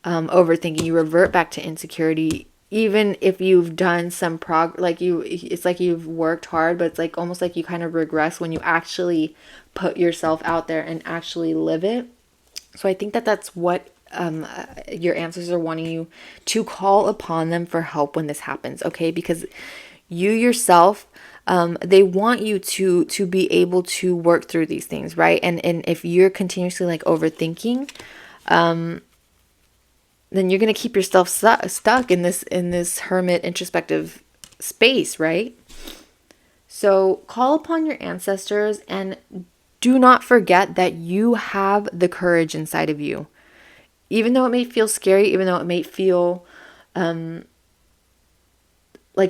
overthinking, you revert back to insecurity. Even if you've done some it's like you've worked hard, but it's like almost like you kind of regress when you actually put yourself out there and actually live it. So I think that that's what your ancestors are wanting you to call upon them for help when this happens, okay? Because you yourself, they want you to be able to work through these things, right? And if you're continuously like overthinking, then you're gonna keep yourself stuck in this hermit introspective space, right? So call upon your ancestors and do not forget that you have the courage inside of you. Even though it may feel scary, even though it may feel like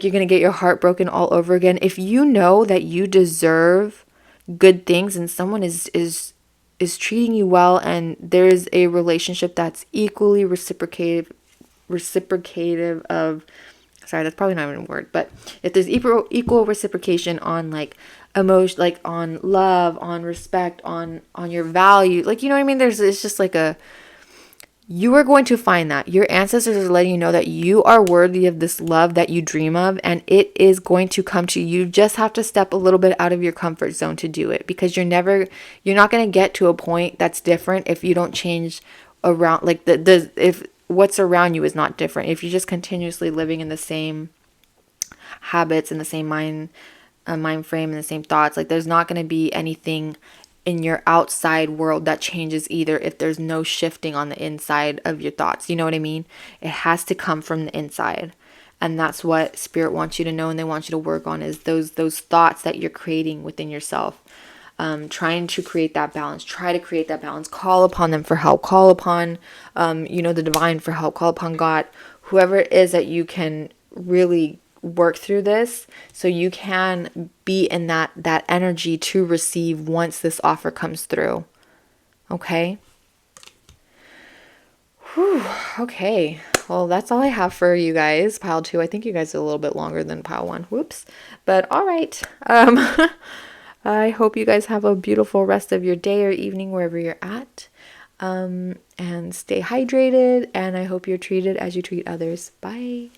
you're going to get your heart broken all over again, if you know that you deserve good things and someone is treating you well, and there's a relationship that's equally reciprocative of, sorry, that's probably not even a word, but if there's equal reciprocation on like emotion, like on love, on respect, on your value, like, you know what I mean, it's just like you are going to find that your ancestors are letting you know that you are worthy of this love that you dream of, and it is going to come to you. You just have to step a little bit out of your comfort zone to do it, because you're not going to get to a point that's different if you don't change around, like if what's around you is not different. If you're just continuously living in the same habits and the same mind frame and the same thoughts, like there's not going to be anything in your outside world that changes either if there's no shifting on the inside of your thoughts. You know what I mean? It has to come from the inside. And that's what spirit wants you to know, and they want you to work on, is those thoughts that you're creating within yourself. Trying to create that balance. Try to create that balance. Call upon them for help. Call upon, the divine for help. Call upon God, whoever it is that you can really work through this, so you can be in that energy to receive once this offer comes through. Okay? Whew. Okay. Well, that's all I have for you guys. Pile 2. I think you guys are a little bit longer than pile 1. Whoops. But all right. I hope you guys have a beautiful rest of your day or evening wherever you're at. And stay hydrated, and I hope you're treated as you treat others. Bye.